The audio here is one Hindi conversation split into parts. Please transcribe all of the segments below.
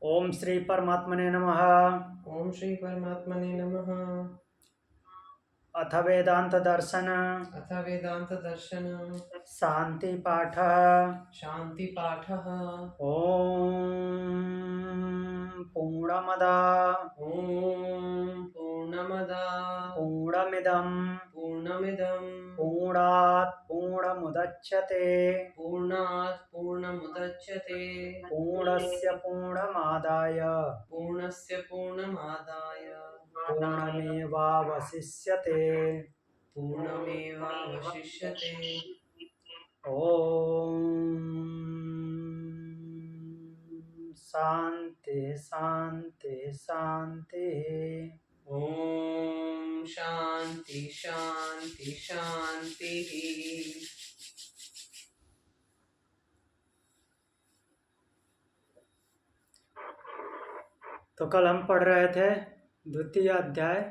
ओम श्री परमात्मने नमः। ओम श्री परमात्मने नमः। अथ वेदांत दर्शन अथ वेदांत दर्शन शांति पाठ। शांति पाठः। ओम पूर्णमद ओम पूर्णमदा पूर्णमिदं पूर्णमिदं पूर्णात् पूर्णमुदच्यते पूर्णात् पूर्णमुदच्यते पूर्णस्य पूर्णमादाय पूर्णस्य पूर्णमादाय पूर्णमेवावशिष्यते। पूर्णमेवावशिष्यते। ओम शांति शांति शांति। ओम शांति शांति शांति। तो कल हम पढ़ रहे थे द्वितीय अध्याय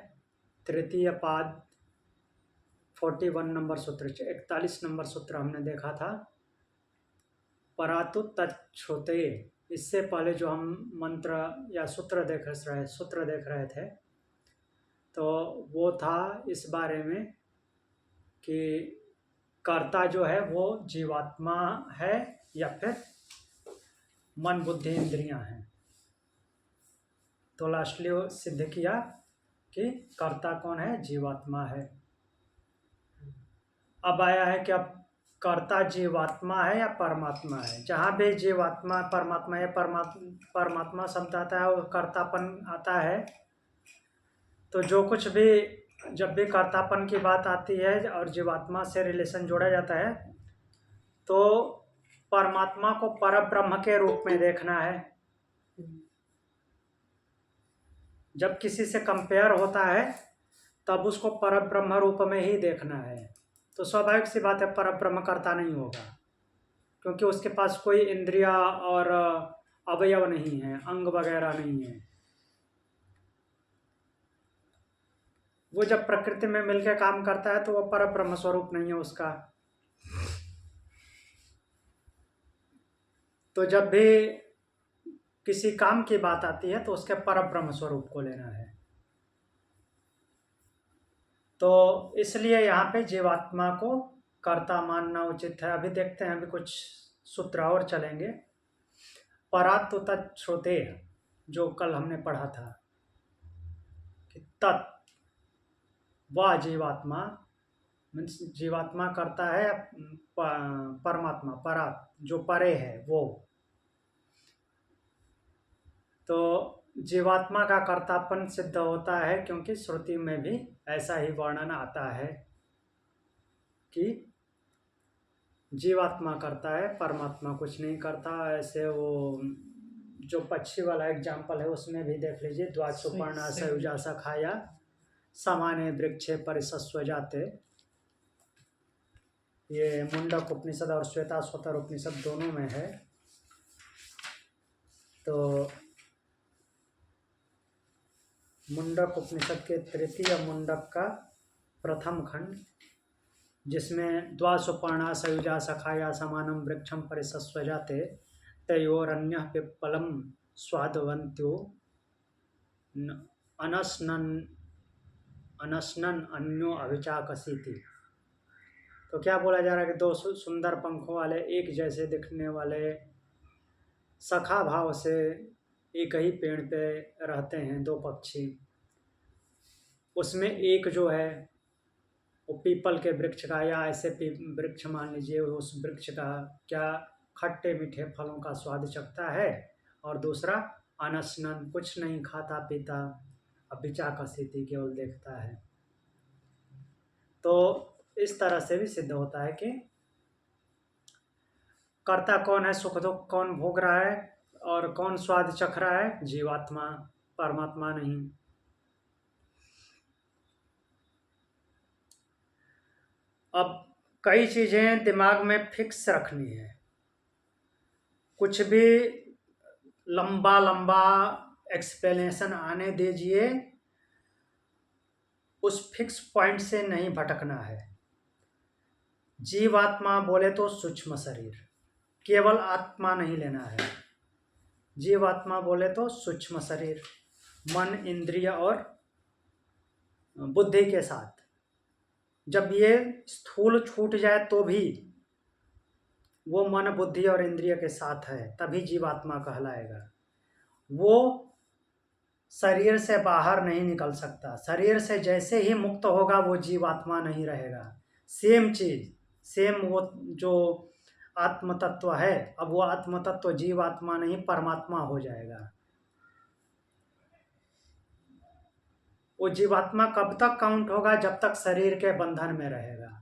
तृतीय पाद 41 नंबर सूत्र 41 नंबर सूत्र हमने देखा था। परातु तच्छ्रुते। इससे पहले जो हम मंत्र या सूत्र देख रहे थे तो वो था इस बारे में कि कर्ता जो है वो जीवात्मा है या फिर मन बुद्धि इंद्रियां हैं। तो लास्टली वो सिद्ध किया कि कर्ता कौन है, जीवात्मा है। अब आया है कि अब कर्ता जीवात्मा है या परमात्मा है। जहाँ भी जीवात्मा परमात्मा या परमात्मा शब्द आता है वो कर्तापन आता है। तो जो कुछ भी जब भी कर्तापन की बात आती है और जीवात्मा से रिलेशन जोड़ा जाता है तो परमात्मा को परब्रह्म के रूप में देखना है। जब किसी से कंपेयर होता है तब उसको परब्रह्म रूप में ही देखना है। तो स्वाभाविक सी बात है परब्रह्म कर्ता नहीं होगा, क्योंकि उसके पास कोई इंद्रिया और अवयव नहीं है, अंग वगैरह नहीं है। वो जब प्रकृति में मिलकर काम करता है तो वो परब्रह्म स्वरूप नहीं है उसका। तो जब भी किसी काम की बात आती है तो उसके परब्रह्म स्वरूप को लेना है। तो इसलिए यहाँ पे जीवात्मा को कर्ता मानना उचित है। अभी देखते हैं, अभी कुछ सूत्र और चलेंगे। परात्व तच्छ्रुते जो कल हमने पढ़ा था कि तत् वह जीवात्मा मीन्स जीवात्मा करता है परमात्मा परात जो परे है वो। तो जीवात्मा का कर्तापन सिद्ध होता है क्योंकि श्रुति में भी ऐसा ही वर्णन आता है कि जीवात्मा करता है, परमात्मा कुछ नहीं करता। ऐसे वो जो पक्षी वाला एग्जाम्पल है उसमें भी देख लीजिए, द्वाचुपर्णा सयुजा सखाया समाने वृक्षे परिसस्व जाते। ये मुंडक उपनिषद और श्वेताश्वतर उपनिषद दोनों में है। तो मुंडक उपनिषद के तृतीय मुंडक का प्रथम खंड, जिसमें द्वासुपर्णा सयुजा सखाया समानम वृक्षम परिसस्व जाते तयोरन्य पिप्पलम स्वादवंत्यो अनस्नन अनस्नन अन्यो अभिचाकसीति। तो क्या बोला जा रहा है कि दो सुंदर पंखों वाले एक जैसे दिखने वाले सखा भाव से एक ही पेड़ पे रहते हैं दो पक्षी। उसमें एक जो है वो पीपल के वृक्ष का या ऐसे वृक्ष मान लीजिए, उस वृक्ष का क्या खट्टे मीठे फलों का स्वाद चखता है, और दूसरा अनशनन कुछ नहीं खाता पीता, अभिचा का स्थिति केवल देखता है। तो इस तरह से भी सिद्ध होता है कि कर्ता कौन है, सुख दुख कौन भोग रहा है और कौन स्वाद चख रहा है, जीवात्मा, परमात्मा नहीं। अब कई चीजें दिमाग में फिक्स रखनी है। कुछ भी लंबा लंबा एक्सप्लेनेशन आने दीजिए, उस फिक्स पॉइंट से नहीं भटकना है। जीवात्मा बोले तो सूक्ष्म शरीर, केवल आत्मा नहीं लेना है। जीवात्मा बोले तो सूक्ष्म शरीर, मन, इंद्रिय और बुद्धि के साथ। जब ये स्थूल छूट जाए तो भी वो मन, बुद्धि और इंद्रिय के साथ है, तभी जीवात्मा कहलाएगा। वो शरीर से बाहर नहीं निकल सकता। शरीर से जैसे ही मुक्त होगा वो जीवात्मा नहीं रहेगा। सेम चीज, सेम वो जो आत्म तत्व है, अब वो आत्म तत्व जीवात्मा नहीं परमात्मा हो जाएगा। वो जीवात्मा कब तक काउंट होगा? जब तक शरीर के बंधन में रहेगा।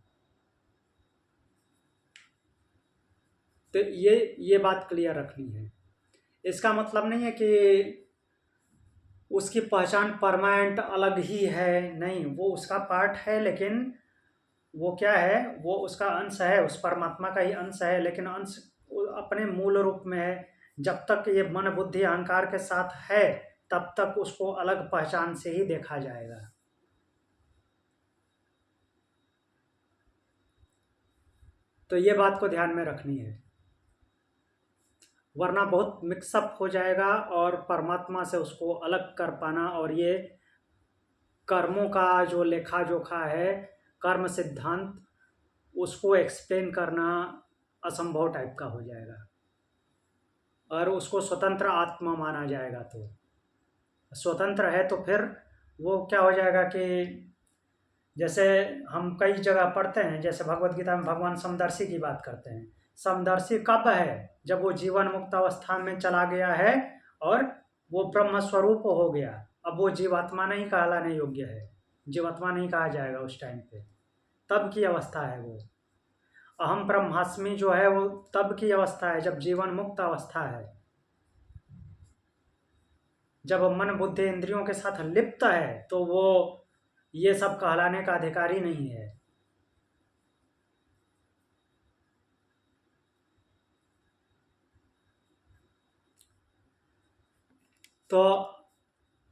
तो ये बात क्लियर रखनी है। इसका मतलब नहीं है कि उसकी पहचान परमानेंट अलग ही है, नहीं, वो उसका पार्ट है, लेकिन वो क्या है, वो उसका अंश है, उस परमात्मा का ही अंश है, लेकिन अंश अपने मूल रूप में है। जब तक ये मन, बुद्धि, अहंकार के साथ है तब तक उसको अलग पहचान से ही देखा जाएगा। तो ये बात को ध्यान में रखनी है, वरना बहुत मिक्सअप हो जाएगा और परमात्मा से उसको अलग कर पाना, और ये कर्मों का जो लेखा जोखा है, कर्म सिद्धांत, उसको एक्सप्लेन करना असंभव टाइप का हो जाएगा, और उसको स्वतंत्र आत्मा माना जाएगा। तो स्वतंत्र है तो फिर वो क्या हो जाएगा कि जैसे हम कई जगह पढ़ते हैं, जैसे भगवत गीता में भगवान समदर्शी की बात करते हैं। समदर्शी कब है? जब वो जीवन मुक्त अवस्था में चला गया है और वो ब्रह्म स्वरूप हो गया। अब वो जीवात्मा नहीं कहलाने योग्य है, जीवात्मा नहीं कहा जाएगा उस टाइम पे। तब की अवस्था है वो। अहम ब्रह्मास्मि जो है वो तब की अवस्था है जब जीवन मुक्त अवस्था है, जब मन, बुद्धि, इंद्रियों के साथ लिप्त है, तो वो ये सब कहलाने का अधिकारी नहीं है। तो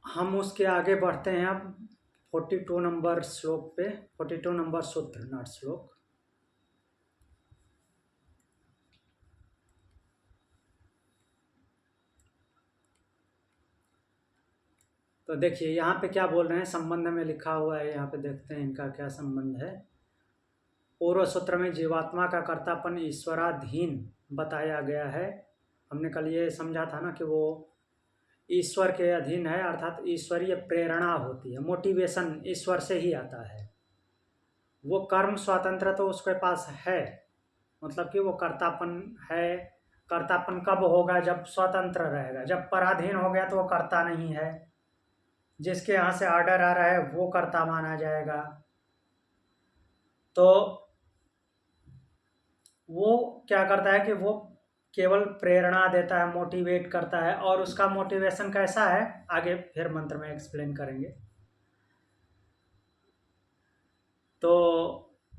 हम उसके आगे बढ़ते हैं अब 42 नंबर श्लोक पे, 42 नंबर सूत्र, नॉट श्लोक। तो देखिए यहाँ पे क्या बोल रहे हैं, संबंध में लिखा हुआ है, यहाँ पे देखते हैं इनका क्या संबंध है। पूर्व सूत्र में जीवात्मा का कर्तापन ईश्वराधीन बताया गया है। हमने कल ये समझा था ना कि वो ईश्वर के अधीन है, अर्थात ईश्वरीय प्रेरणा होती है, मोटिवेशन ईश्वर से ही आता है। वो कर्म स्वतंत्र तो उसके पास है, मतलब कि वो कर्तापन है। कर्तापन कब होगा? जब स्वतंत्र रहेगा। जब पराधीन हो गया तो वो कर्ता नहीं है। जिसके यहाँ से ऑर्डर आ रहा है वो कर्ता माना जाएगा। तो वो क्या करता है कि वो केवल प्रेरणा देता है, मोटिवेट करता है, और उसका मोटिवेशन कैसा है आगे फिर मंत्र में एक्सप्लेन करेंगे। तो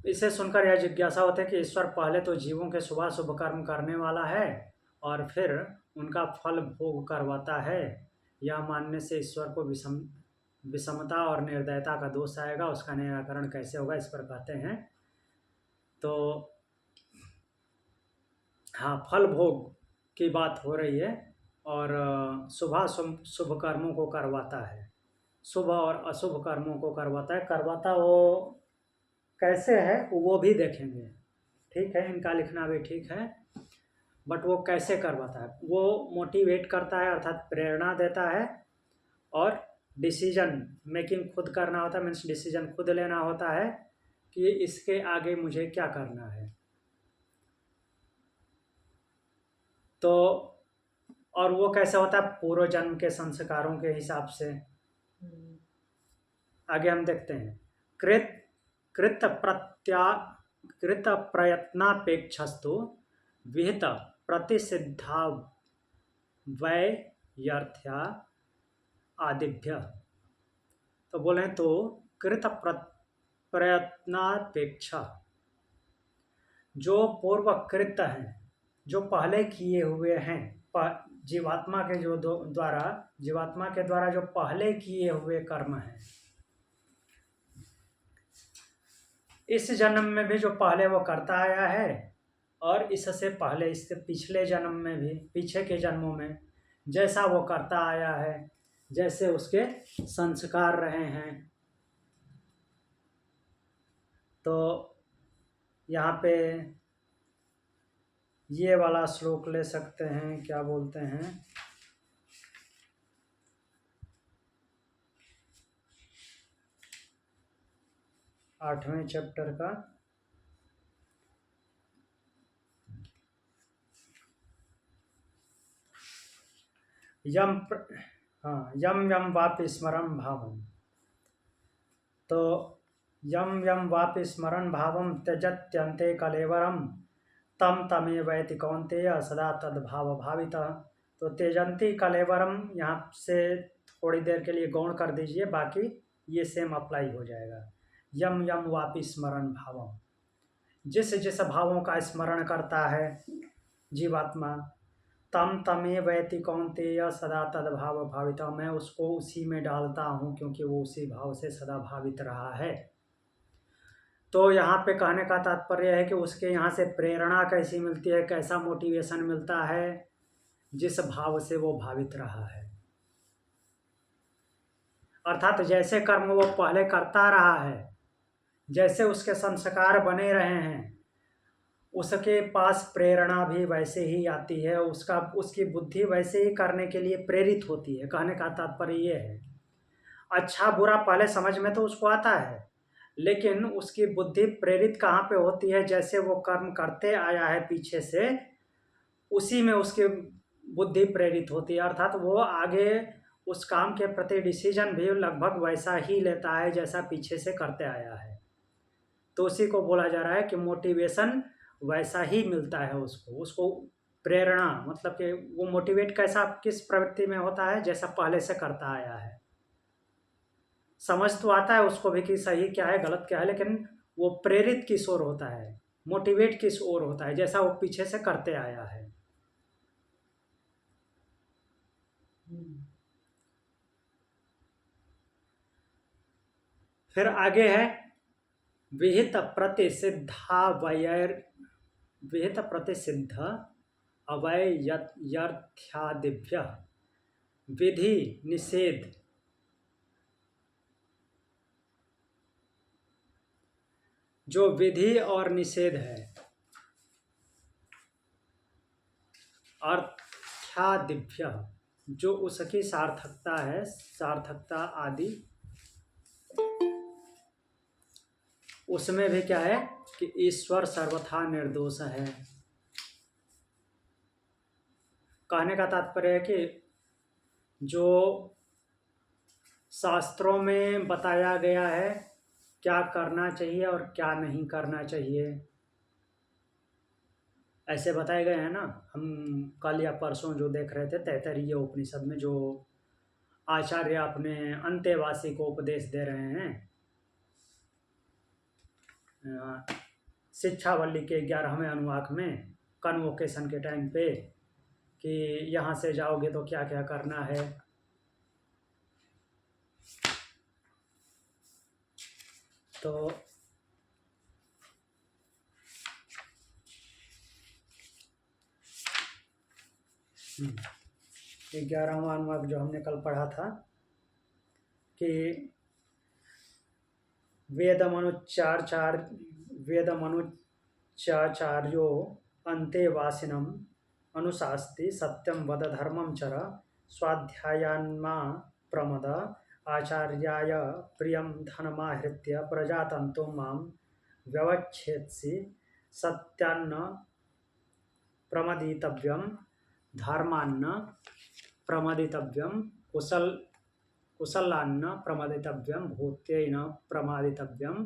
इसे सुनकर यह जिज्ञासा होती है कि ईश्वर पहले तो जीवों के शुभ कर्म करने वाला है और फिर उनका फल भोग करवाता है। यह मानने से ईश्वर को विषमता और निर्दयता का दोष आएगा। उसका निराकरण कैसे होगा, इस पर कहते हैं। तो हाँ, फल भोग की बात हो रही है, और शुभ कर्मों को करवाता है, शुभ और अशुभ कर्मों को करवाता वो कैसे है वो भी देखेंगे। ठीक है, इनका लिखना भी ठीक है, बट वो कैसे करवाता है? वो मोटिवेट करता है, अर्थात प्रेरणा देता है, और डिसीजन मेकिंग खुद करना होता है, मीन्स डिसीजन खुद लेना होता है कि इसके आगे मुझे क्या करना है। तो और वो कैसे होता है? पूर्व जन्म के संस्कारों के हिसाब से। आगे हम देखते हैं, कृत कृत प्रत्या कृत प्रयत्नापेक्षस्तु विहित प्रतिसिद्धा वैयर्थ्या आदिभ्य। तो बोले तो कृत प्रयत्नापेक्षा, जो पूर्व कृत हैं, जो पहले किए हुए हैं, जीवात्मा के जीवात्मा के द्वारा जो पहले किए हुए कर्म हैं, इस जन्म में भी जो पहले वो करता आया है, और इससे पहले, इससे पिछले जन्म में भी, पीछे के जन्मों में जैसा वो करता आया है, जैसे उसके संस्कार रहे हैं। तो यहाँ पे ये वाला श्लोक ले सकते हैं, क्या बोलते हैं, 8वें चैप्टर का यम यम वापि स्मरण भावम। तो यम यम वापि स्मरण भावम त्यजत्यन्ते कलेवरम तम तमेवैति कौन्तेय सदा तद्भाव भावितः। तो त्यजंती कलेवरम यहाँ से थोड़ी देर के लिए गौण कर दीजिए, बाकी ये सेम अप्लाई हो जाएगा। यम यम वापि स्मरण भावम, जिस जिस भावों का स्मरण करता है जीवात्मा, तम तमेवैति कौन्तेय सदा तद्भाव भावितः, मैं उसको उसी में डालता हूँ क्योंकि वो उसी भाव से सदा भावित रहा है। तो यहाँ पे कहने का तात्पर्य है कि उसके यहाँ से प्रेरणा कैसी मिलती है, कैसा मोटिवेशन मिलता है, जिस भाव से वो भावित रहा है। अर्थात जैसे कर्म वो पहले करता रहा है, जैसे उसके संस्कार बने रहे हैं, उसके पास प्रेरणा भी वैसे ही आती है, उसकी बुद्धि वैसे ही करने के लिए प्रेरित होती है। कहने का तात्पर्य ये है, अच्छा बुरा पहले समझ में तो उसको आता है, लेकिन उसकी बुद्धि प्रेरित कहाँ पे होती है, जैसे वो कर्म करते आया है पीछे से, उसी में उसकी बुद्धि प्रेरित होती है। अर्थात वो आगे उस काम के प्रति डिसीजन भी लगभग वैसा ही लेता है जैसा पीछे से करते आया है। तो उसी को बोला जा रहा है कि मोटिवेशन वैसा ही मिलता है उसको प्रेरणा, मतलब कि वो मोटिवेट कैसा किस प्रवृत्ति में होता है, जैसा पहले से करता आया है। समझ तो आता है उसको भी कि सही क्या है गलत क्या है, लेकिन वो प्रेरित किस ओर होता है, मोटिवेट किस ओर होता है, जैसा वो पीछे से करते आया है। फिर आगे है विहित प्रतिषिद्ध अवैयर्थ्यादिभ्य विधि निषेध। जो विधि और निषेध है, अर्थादिभ्य जो उसकी सार्थकता है, सार्थकता आदि, उसमें भी क्या है कि ईश्वर सर्वथा निर्दोष है। कहने का तात्पर्य है कि जो शास्त्रों में बताया गया है क्या करना चाहिए और क्या नहीं करना चाहिए, ऐसे बताए गए हैं ना। हम कल या परसों जो देख रहे थे तैत्तरीय उपनिषद में जो आचार्य अपने अंतेवासी को उपदेश दे रहे हैं, शिक्षावल्ली के 11वें अनुवाक में कन्वोकेशन के टाइम पे, कि यहाँ से जाओगे तो क्या क्या करना है। तो 11वां अनुवाक जो हमने कल पढ़ा था कि वेदमनुचाचार्यो अंतेवासिनम अनुशास्ति सत्यम वद धर्मम चर स्वाध्यायान्मा प्रमद आचार्याय प्रियम धनमाहृत्य प्रजातंतु माम व्यवच्छेत्सि सत्यान्न प्रमदितव्यम धर्मान्न प्रमदितव्यम कुशलान्न प्रमदितव्यम भूत्यैन प्रमादितव्यम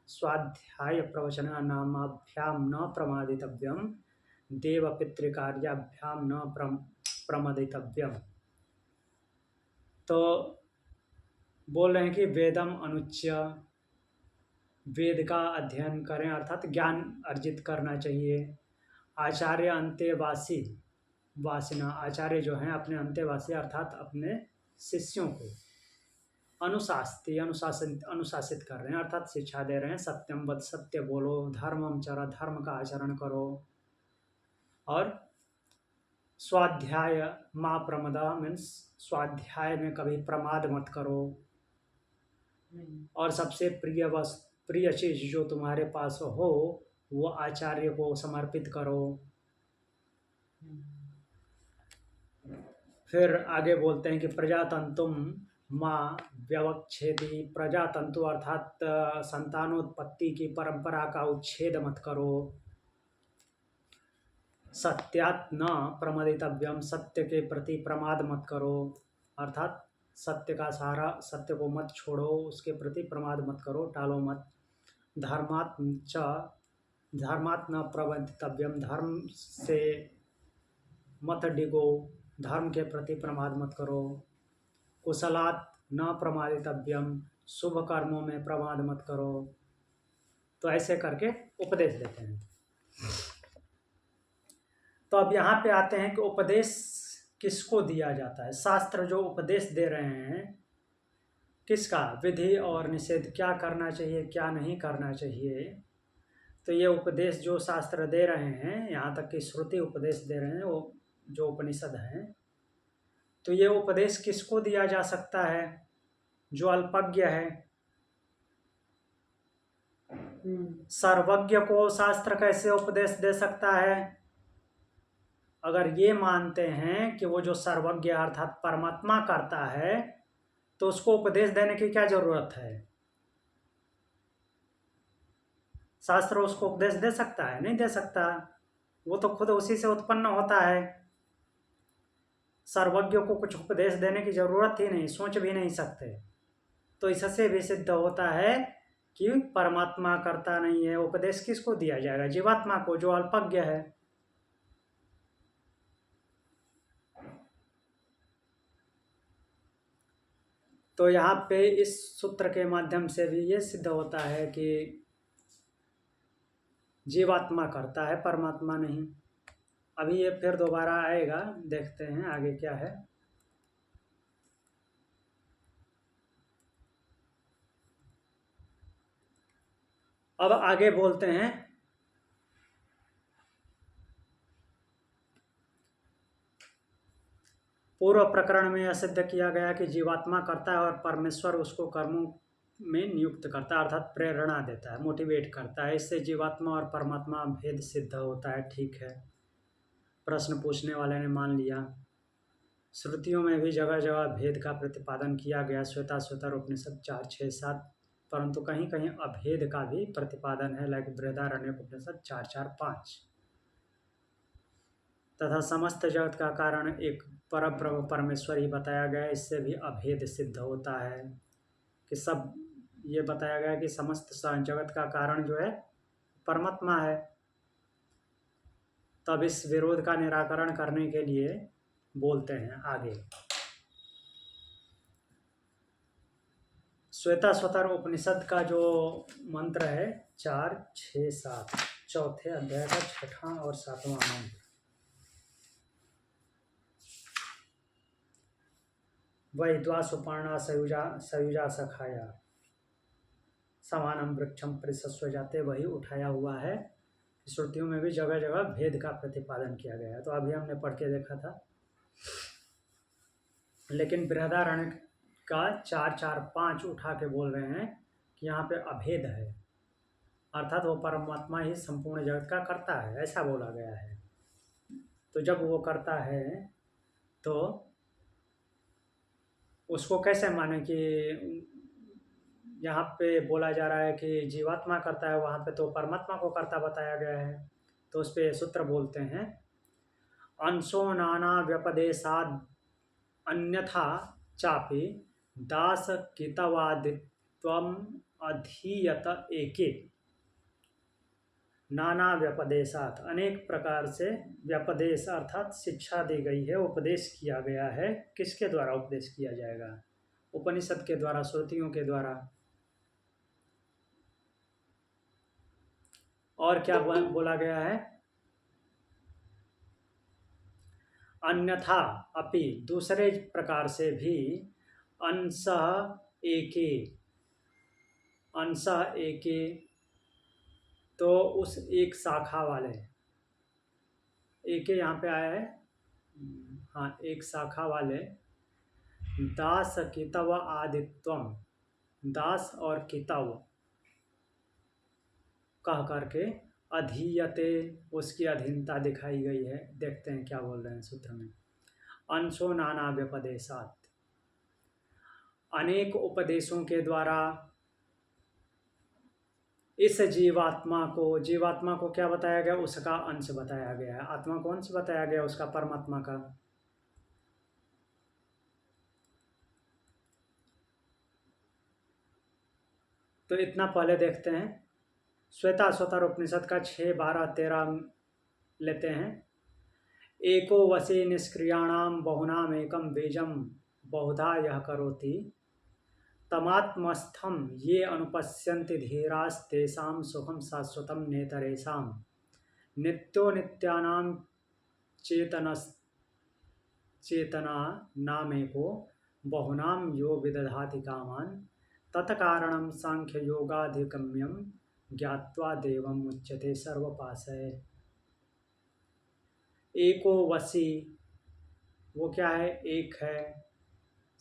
स्वाध्याय प्रवचनानामाभ्याम न प्रमादितव्यम देवपितृकार्याभ्याम न प्रमदितव्यम। तो बोल रहे हैं कि वेदम अनुच्य, वेद का अध्ययन करें अर्थात ज्ञान अर्जित करना चाहिए। आचार्य अंतेवासी, वासिना आचार्य जो हैं अपने अंतेवासी अर्थात अपने शिष्यों को अनुशासित कर रहे हैं, अर्थात शिक्षा दे रहे हैं। सत्यम वद, सत्य बोलो, धर्मम चर, धर्म का आचरण करो, और स्वाध्याय माँ प्रमदा मीन्स स्वाध्याय में कभी प्रमाद मत करो। और सबसे प्रिय चीज जो तुम्हारे पास हो वो आचार्य को समर्पित करो। फिर आगे बोलते हैं कि प्रजातंतुम माँ व्यवच्छेदी, प्रजातंतु अर्थात संतानोत्पत्ति की परंपरा का उच्छेद मत करो। सत्यात् न प्रमदितव्यम, सत्य के प्रति प्रमाद मत करो, अर्थात सत्य का सहारा, सत्य को मत छोड़ो, उसके प्रति प्रमाद मत करो, टालो मत। धर्मात् न प्रबंधितव्यम, धर्म से मत डिगो, धर्म के प्रति प्रमाद मत करो। कुशलात् न प्रमादितव्यम, शुभ कर्मों में प्रमाद मत करो। तो ऐसे करके उपदेश देते हैं। तो अब यहाँ पे आते हैं कि उपदेश किसको दिया जाता है। शास्त्र जो उपदेश दे रहे हैं किसका, विधि और निषेध, क्या करना चाहिए क्या नहीं करना चाहिए। तो ये उपदेश जो शास्त्र दे रहे हैं, यहाँ तक कि श्रुति उपदेश दे रहे हैं, वो जो उपनिषद हैं, तो ये उपदेश किसको दिया जा सकता है, जो अल्पज्ञ है। सर्वज्ञ को शास्त्र कैसे उपदेश दे सकता है। अगर ये मानते हैं कि वो जो सर्वज्ञ अर्थात परमात्मा करता है तो उसको उपदेश देने की क्या जरूरत है। शास्त्र उसको उपदेश दे सकता है, नहीं दे सकता, वो तो खुद उसी से उत्पन्न होता है। सर्वज्ञ को कुछ उपदेश देने की जरूरत ही नहीं, सोच भी नहीं सकते। तो इससे भी सिद्ध होता है कि परमात्मा करता नहीं है। उपदेश किसको दिया जाएगा, जीवात्मा को, जो अल्पज्ञ है। तो यहाँ पे इस सूत्र के माध्यम से भी ये सिद्ध होता है कि जीवात्मा करता है, परमात्मा नहीं। अभी ये फिर दोबारा आएगा, देखते हैं आगे क्या है। अब आगे बोलते हैं, पूर्व प्रकरण में यह सिद्ध किया गया कि जीवात्मा करता है और परमेश्वर उसको कर्मों में नियुक्त करता है, अर्थात प्रेरणा देता है, मोटिवेट करता है। इससे जीवात्मा और परमात्मा भेद सिद्ध होता है। ठीक है, प्रश्न पूछने वाले ने मान लिया। श्रुतियों में भी जगह जगह भेद का प्रतिपादन किया गया, श्वेताश्वतर उपनिषद 4-6-7, परंतु कहीं कहीं अभेद का भी प्रतिपादन है, लाइक बृहदारण्यक उपनिषद 4-4-5। तथा समस्त जगत का कारण एक परब्रह्म परमेश्वर ही बताया गया। इससे भी अभेद सिद्ध होता है कि सब ये बताया गया कि समस्त जगत का कारण जो है परमात्मा है। तब इस विरोध का निराकरण करने के लिए बोलते हैं आगे, श्वेताश्वतर उपनिषद का जो मंत्र है 4-6-7, चौथे अध्याय का 6वां और 7वां मंत्र। वही द्वा सुपर्णा सयुजा सखाया समानम वृक्षम परिसस्व जाते, वही उठाया हुआ है। श्रुतियों में भी जगह जगह भेद का प्रतिपादन किया गया है। तो अभी हमने पढ़ के देखा था। लेकिन बृहदारण्यक का 4-4-5 उठा के बोल रहे हैं कि यहाँ पे अभेद है, अर्थात वो परमात्मा ही संपूर्ण जगत का करता है, ऐसा बोला गया है। तो जब वो करता है तो उसको कैसे माने कि यहाँ पे बोला जा रहा है कि जीवात्मा करता है, वहाँ पे तो परमात्मा को करता बताया गया है। तो उस पे सूत्र बोलते हैं, अंशो नाना व्यपदेशाद अन्यथा चापि दास कितवादित्वम अधीयत एके। नाना व्यपदेशात, अनेक प्रकार से व्यपदेश अर्थात शिक्षा दी गई है, उपदेश किया गया है। किसके द्वारा उपदेश किया जाएगा, उपनिषद के द्वारा, श्रुतियों के द्वारा। और क्या बोला गया है, अन्यथा अपि, दूसरे प्रकार से भी, अंशः एके, अंशः एके, तो उस एक शाखा वाले, एके यहाँ पे आया है हाँ, एक शाखा वाले दास कितव आदित्वम, दास और कितव कह करके अधीयते, उसकी अधीनता दिखाई गई है। देखते हैं क्या बोल रहे हैं सूत्र में। अंशो नाना व्यपदेशात, अनेक उपदेशों के द्वारा इस जीवात्मा को क्या बताया गया, उसका अंश बताया गया है। आत्मा को अंश बताया गया उसका, परमात्मा का। तो इतना पहले देखते हैं। श्वेताश्वतर उपनिषद का 6, 12, 13 लेते हैं। एको वशी निष्क्रियाणाम बहुनाम एकम बीजम बहुधा यह करोति, तमात्मस्थम ये अनुपश्यन्ति धीरास्तेषां सुखम शाश्वतम नेतरेषां, नित्यो नित्यानां चेतना नामेको बहुनाम यो विदधाति कामान, तत्कारणं सांख्य योगाधिगम्यम ज्ञात्वा देवम उच्यते सर्वपाशय। एको वशी, वो क्या है, एक है,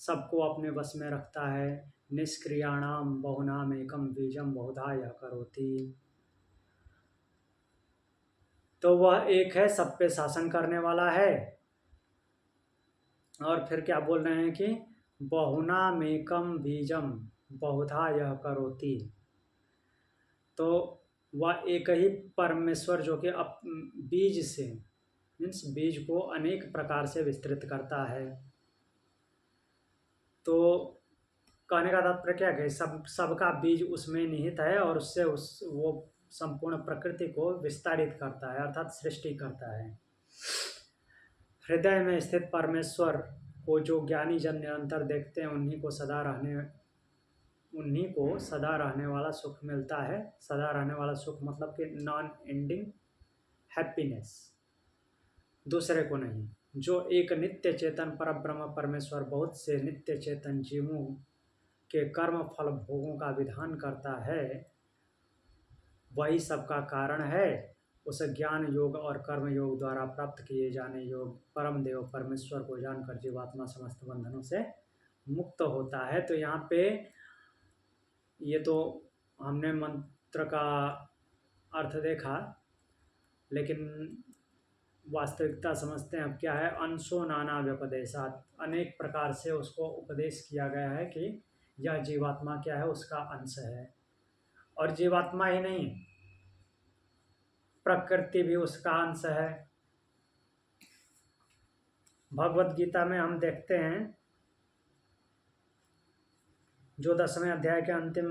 सबको अपने वश में रखता है। निष्क्रियाणाम बहुनाम एकम बीजम बहुधा यह करोति, तो वह एक है, सब पे शासन करने वाला है। और फिर क्या बोल रहे हैं कि बहुनामेकम बीजम बहुधा यह करोति, तो वह एक ही परमेश्वर जो कि बीज से, मीन्स बीज को अनेक प्रकार से विस्तृत करता है। तो कहने का तात्पर्य क्या है, सबका बीज उसमें निहित है और उससे वो संपूर्ण प्रकृति को विस्तारित करता है, अर्थात सृष्टि करता है। हृदय में स्थित परमेश्वर को जो ज्ञानी जन निरंतर देखते हैं, उन्हीं को सदा रहने वाला सुख मिलता है। सदा रहने वाला सुख मतलब कि नॉन एंडिंग हैप्पीनेस, दूसरे को नहीं। जो एक नित्य चेतन परब्रह्म परमेश्वर बहुत से नित्य चेतन जीवों के कर्म फल भोगों का विधान करता है, वही सबका कारण है। उस ज्ञान योग और कर्म योग द्वारा प्राप्त किए जाने योग परम देव परमेश्वर को जानकर जीवात्मा समस्त बंधनों से मुक्त होता है। तो यहाँ पे ये तो हमने मंत्र का अर्थ देखा, लेकिन वास्तविकता समझते हैं अब क्या है। अंशो नाना व्यपदेशात, अनेक प्रकार से उसको उपदेश किया गया है कि यह जीवात्मा क्या है, उसका अंश है। और जीवात्मा ही नहीं, प्रकृति भी उसका अंश है। भगवत गीता में हम देखते हैं, जो 10वें अध्याय के अंतिम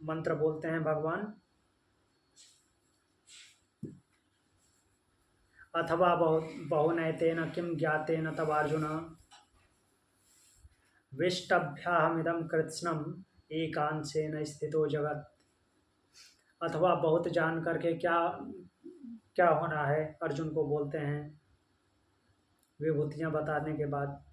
मंत्र बोलते हैं भगवान, अथवा बहुनैतेन किम ज्ञातेन तव अर्जुन विष्टभ्याहमिदं कृत्स्नम एकांशेन स्थितो जगत। अथवा बहुत जान करके क्या होना है, अर्जुन को बोलते हैं विभूतियां बताने के बाद।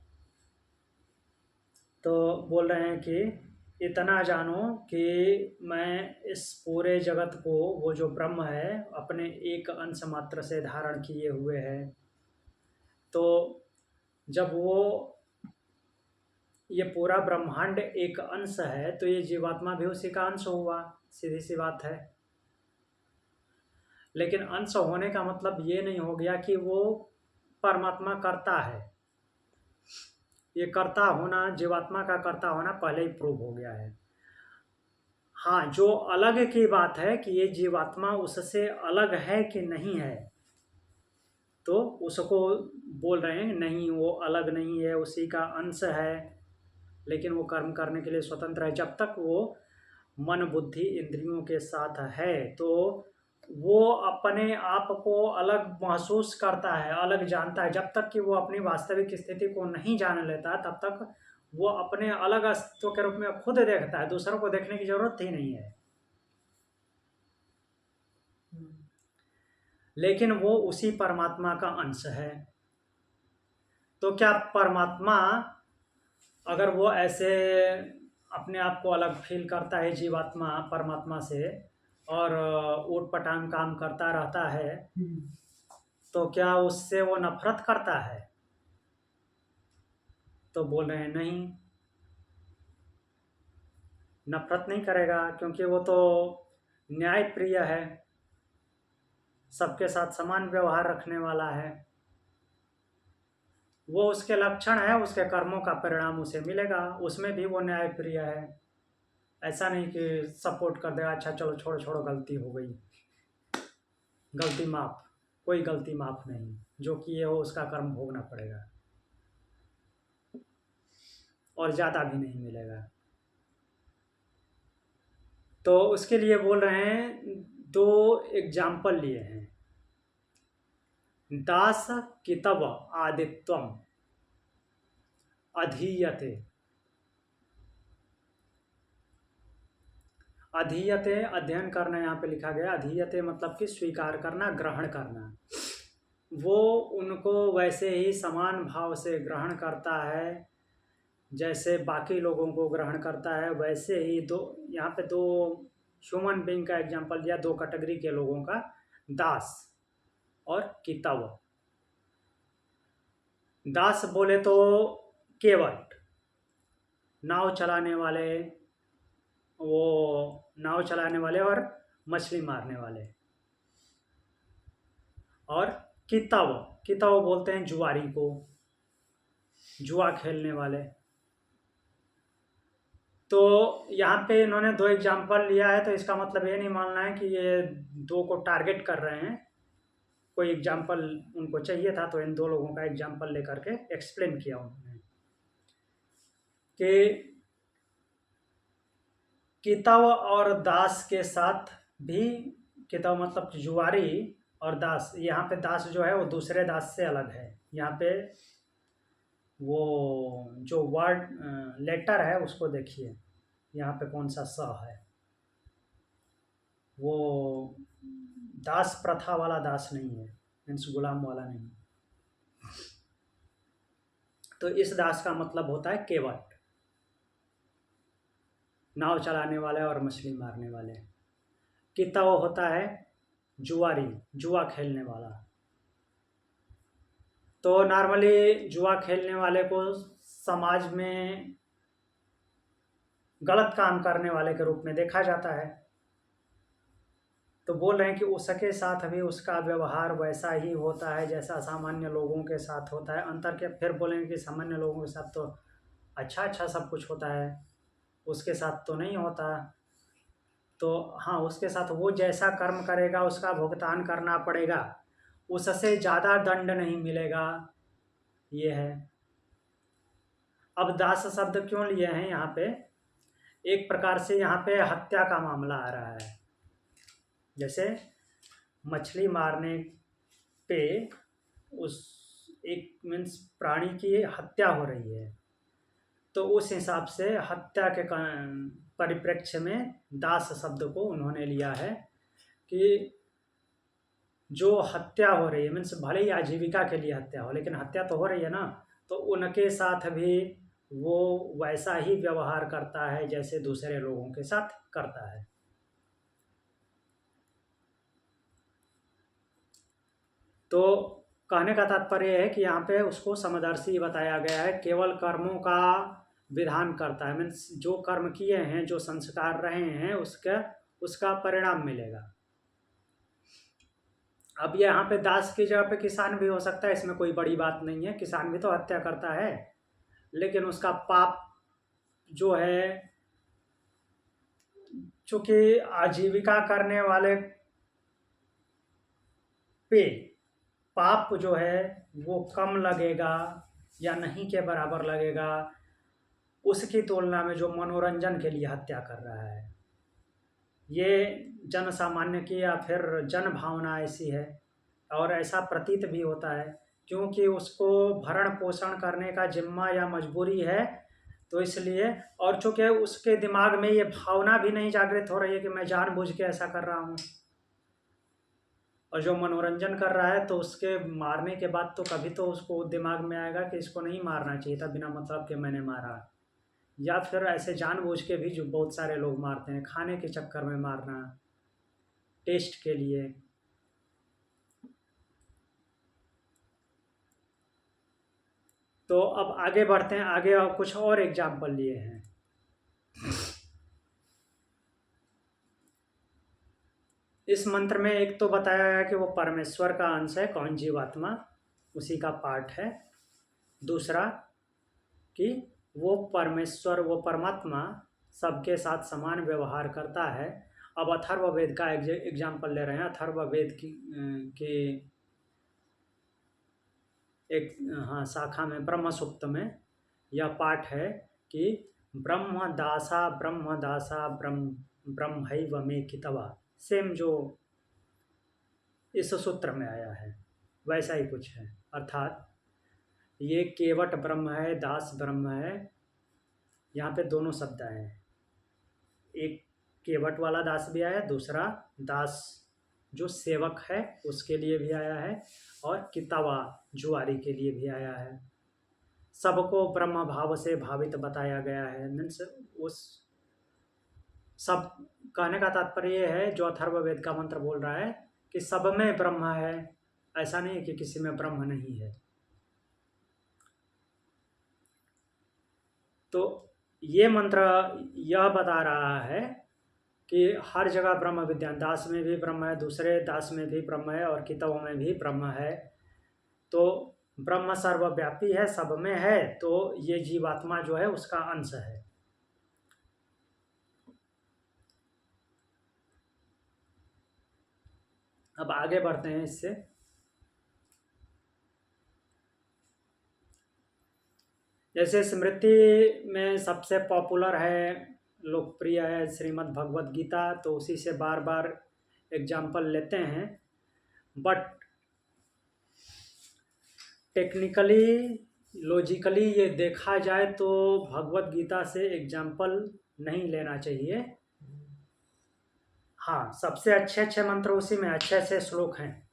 तो बोल रहे हैं कि इतना जानो कि मैं इस पूरे जगत को, वो जो ब्रह्म है, अपने एक अंश मात्र से धारण किए हुए है। तो जब वो ये पूरा ब्रह्मांड एक अंश है, तो ये जीवात्मा भी उसी का अंश हुआ, सीधी सी बात है। लेकिन अंश होने का मतलब ये नहीं हो गया कि वो परमात्मा करता है। ये कर्ता होना, जीवात्मा का कर्ता होना पहले ही प्रूव हो गया है। हाँ, जो अलग की बात है कि ये जीवात्मा उससे अलग है कि नहीं है, तो उसको बोल रहे हैं नहीं, वो अलग नहीं है, उसी का अंश है। लेकिन वो कर्म करने के लिए स्वतंत्र है। जब तक वो मन बुद्धि इंद्रियों के साथ है, तो वो अपने आप को अलग महसूस करता है, अलग जानता है। जब तक कि वो अपनी वास्तविक स्थिति को नहीं जान लेता, तब तक वो अपने अलग अस्तित्व के रूप में खुद देखता है, दूसरों को देखने की जरूरत ही नहीं है। लेकिन वो उसी परमात्मा का अंश है। तो क्या परमात्मा, अगर वो ऐसे अपने आप को अलग फील करता है जीवात्मा परमात्मा से, और ऊट पटांग काम करता रहता है, तो क्या उससे वो नफरत करता है? तो बोल रहे हैं नहीं, नफरत नहीं करेगा, क्योंकि वो तो न्याय प्रिय है, सबके साथ समान व्यवहार रखने वाला है। वो उसके लक्षण है, उसके कर्मों का परिणाम उसे मिलेगा, उसमें भी वो न्याय प्रिय है। ऐसा नहीं कि सपोर्ट कर देगा, अच्छा चलो छोड़ो छोड़ो गलती हो गई, गलती माफ, कोई गलती माफ नहीं, जो किए हो उसका कर्म भोगना पड़ेगा और ज़्यादा भी नहीं मिलेगा। तो उसके लिए बोल रहे हैं, दो एग्जाम्पल लिए हैं, दास कितव आदित्वम अधीयते। अधीयते अध्ययन करना यहाँ पे लिखा गया, अधीयते मतलब कि स्वीकार करना, ग्रहण करना। वो उनको वैसे ही समान भाव से ग्रहण करता है जैसे बाकी लोगों को ग्रहण करता है। वैसे ही दो, यहाँ पे दो ह्यूमन बीइंग का एग्जांपल दिया, दो कैटेगरी के लोगों का, दास और कितव। दास बोले तो केवट, नाव चलाने वाले, वो नाव चलाने वाले और मछली मारने वाले। और कितव, कितव बोलते हैं जुआरी को, जुआ खेलने वाले। तो यहाँ पे इन्होंने दो एग्जाम्पल लिया है, तो इसका मतलब ये नहीं मानना है कि ये दो को टारगेट कर रहे हैं। कोई एग्जाम्पल उनको चाहिए था तो इन दो लोगों का एग्जाम्पल लेकर के एक्सप्लेन किया उन्होंने कि कितव और दास के साथ भी, कितव मतलब जुआरी, और दास, यहाँ पे दास जो है वो दूसरे दास से अलग है। यहाँ पे वो जो वर्ड लेटर है उसको देखिए, यहाँ पे कौन सा स है, वो दास प्रथा वाला दास नहीं है, मीन्स गुलाम वाला नहीं। तो इस दास का मतलब होता है केवट, नाव चलाने वाले और मछली मारने वाले। कितव होता है जुआरी, जुआ खेलने वाला। तो नॉर्मली जुआ खेलने वाले को समाज में गलत काम करने वाले के रूप में देखा जाता है। तो बोल रहे हैं कि उसके साथ भी उसका व्यवहार वैसा ही होता है जैसा सामान्य लोगों के साथ होता है। अंतर के फिर बोलेंगे कि सामान्य लोगों के साथ तो अच्छा अच्छा सब कुछ होता है, उसके साथ तो नहीं होता। तो हाँ, उसके साथ वो जैसा कर्म करेगा उसका भुगतान करना पड़ेगा, उससे ज़्यादा दंड नहीं मिलेगा, ये है। अब दास शब्द क्यों लिए हैं यहाँ पे, एक प्रकार से यहाँ पे हत्या का मामला आ रहा है। जैसे मछली मारने पे उस एक मीन्स प्राणी की हत्या हो रही है, तो उस हिसाब से हत्या के परिप्रेक्ष्य में दास शब्द को उन्होंने लिया है कि जो हत्या हो रही है, मीन्स भले ही आजीविका के लिए हत्या हो, लेकिन हत्या तो हो रही है ना, तो उनके साथ भी वो वैसा ही व्यवहार करता है जैसे दूसरे लोगों के साथ करता है। तो कहने का तात्पर्य है कि यहाँ पे उसको समदर्शी बताया गया है, केवल कर्मों का विधान करता है, मीन्स जो कर्म किए हैं, जो संस्कार रहे हैं, उसका परिणाम मिलेगा। अब यहाँ पे दास की जगह पे किसान भी हो सकता है, इसमें कोई बड़ी बात नहीं है, किसान भी तो हत्या करता है, लेकिन उसका पाप जो है, चूंकि आजीविका करने वाले पे पाप जो है वो कम लगेगा या नहीं के बराबर लगेगा उसकी तुलना में जो मनोरंजन के लिए हत्या कर रहा है। ये जन सामान्य की या फिर जन भावना ऐसी है, और ऐसा प्रतीत भी होता है, क्योंकि उसको भरण पोषण करने का जिम्मा या मजबूरी है, तो इसलिए। और चूंकि उसके दिमाग में ये भावना भी नहीं जागृत हो रही है कि मैं जानबूझ के ऐसा कर रहा हूँ, और जो मनोरंजन कर रहा है तो उसके मारने के बाद तो कभी तो उसको दिमाग में आएगा कि इसको नहीं मारना चाहिए था बिना मतलब के मैंने मारा। या फिर ऐसे जानबूझ के भी जो बहुत सारे लोग मारते हैं, खाने के चक्कर में मारना, टेस्ट के लिए। तो अब आगे बढ़ते हैं, आगे और कुछ और एग्जाम्पल लिए हैं। इस मंत्र में एक तो बताया गया कि वो परमेश्वर का अंश है, कौन? जीवात्मा, उसी का पार्ट है। दूसरा कि वो परमेश्वर, वो परमात्मा सबके साथ समान व्यवहार करता है। अब अथर्ववेद का एग्जाम्पल ले रहे हैं। अथर्ववेद की एक शाखा में, ब्रह्म सूक्त में यह पाठ है कि ब्रह्म दासा ब्रह्मैव मे कितवा। सेम जो इस सूत्र में आया है वैसा ही कुछ है। अर्थात ये केवट ब्रह्म है, दास ब्रह्म है। यहाँ पे दोनों शब्द आए हैं, एक केवट वाला दास भी आया है, दूसरा दास जो सेवक है उसके लिए भी आया है, और कितावा जुआरी के लिए भी आया है। सबको ब्रह्म भाव से भावित बताया गया है। मीन्स उस सब कहने का तात्पर्य ये है, जो अथर्ववेद का मंत्र बोल रहा है कि सब में ब्रह्म है, ऐसा नहीं कि किसी में ब्रह्म नहीं है। तो ये मंत्र यह बता रहा है कि हर जगह ब्रह्म विद्यान, दास में भी ब्रह्म है, दूसरे दास में भी ब्रह्म है, और किताबों में भी ब्रह्म है। तो ब्रह्म सर्वव्यापी है, सब में है, तो ये जीवात्मा जो है उसका अंश है। अब आगे बढ़ते हैं इससे। जैसे स्मृति में सबसे पॉपुलर है, लोकप्रिय है श्रीमद् भगवत गीता, तो उसी से बार बार एग्जाम्पल लेते हैं। बट टेक्निकली, लॉजिकली ये देखा जाए तो भगवत गीता से एग्जाम्पल नहीं लेना चाहिए। हाँ, सबसे अच्छे अच्छे मंत्र उसी में, अच्छे अच्छे श्लोक हैं,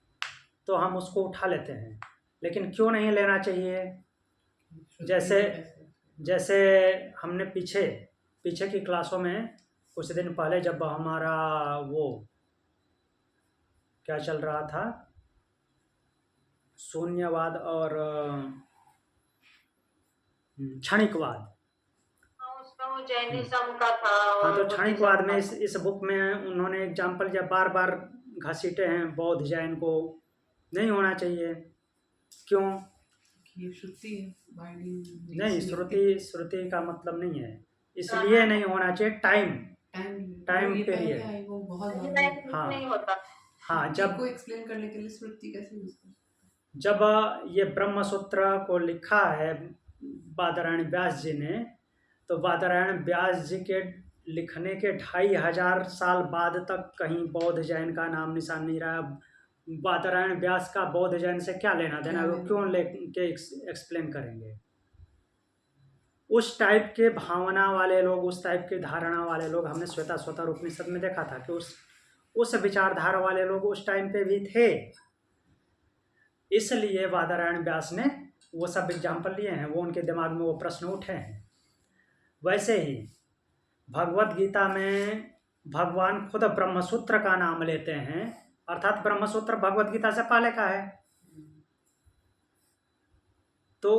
तो हम उसको उठा लेते हैं। लेकिन क्यों नहीं लेना चाहिए? जैसे हमने पीछे की क्लासों में कुछ दिन पहले, जब हमारा वो क्या चल रहा था, शून्यवाद और क्षणिकवाद, उसका वो जैनिज्म का था। हाँ, तो क्षणिकवाद में इस बुक में उन्होंने एग्जाम्पल जब बार बार घसीटे हैं, बौद्ध जैन को नहीं होना चाहिए। क्यों? ये श्रुति है, नहीं, श्रुति का मतलब नहीं है, इसलिए नहीं होना चाहिए। टाइम पीरियड वो बहुत हाँ नहीं होता। हाँ, जब को एक्सप्लेन करने के लिए श्रुति कैसे यूज करते हैं? जब ये ब्रह्म सूत्र को लिखा है बादरायण व्यास जी ने, तो बादरायण व्यास जी के लिखने के 2500 साल बाद तक कहीं बौद्ध जैन का नाम निशान नहीं रहा। बादरायण व्यास का बौद्ध जैन से क्या लेना देना, वो क्यों लेके एक्सप्लेन करेंगे? उस टाइप के भावना वाले लोग, उस टाइप की धारणा वाले लोग हमने श्वेताश्वतर उपनिषद में देखा था कि उस विचारधारा वाले लोग उस टाइम पे भी थे। इसलिए बादरायण व्यास ने वो सब एग्जाम्पल लिए हैं, वो उनके दिमाग में वो प्रश्न उठे हैं। वैसे ही भगवत गीता में भगवान खुद ब्रह्मसूत्र का नाम लेते हैं, अर्थात ब्रह्मसूत्र भगवत गीता से पहले का है। तो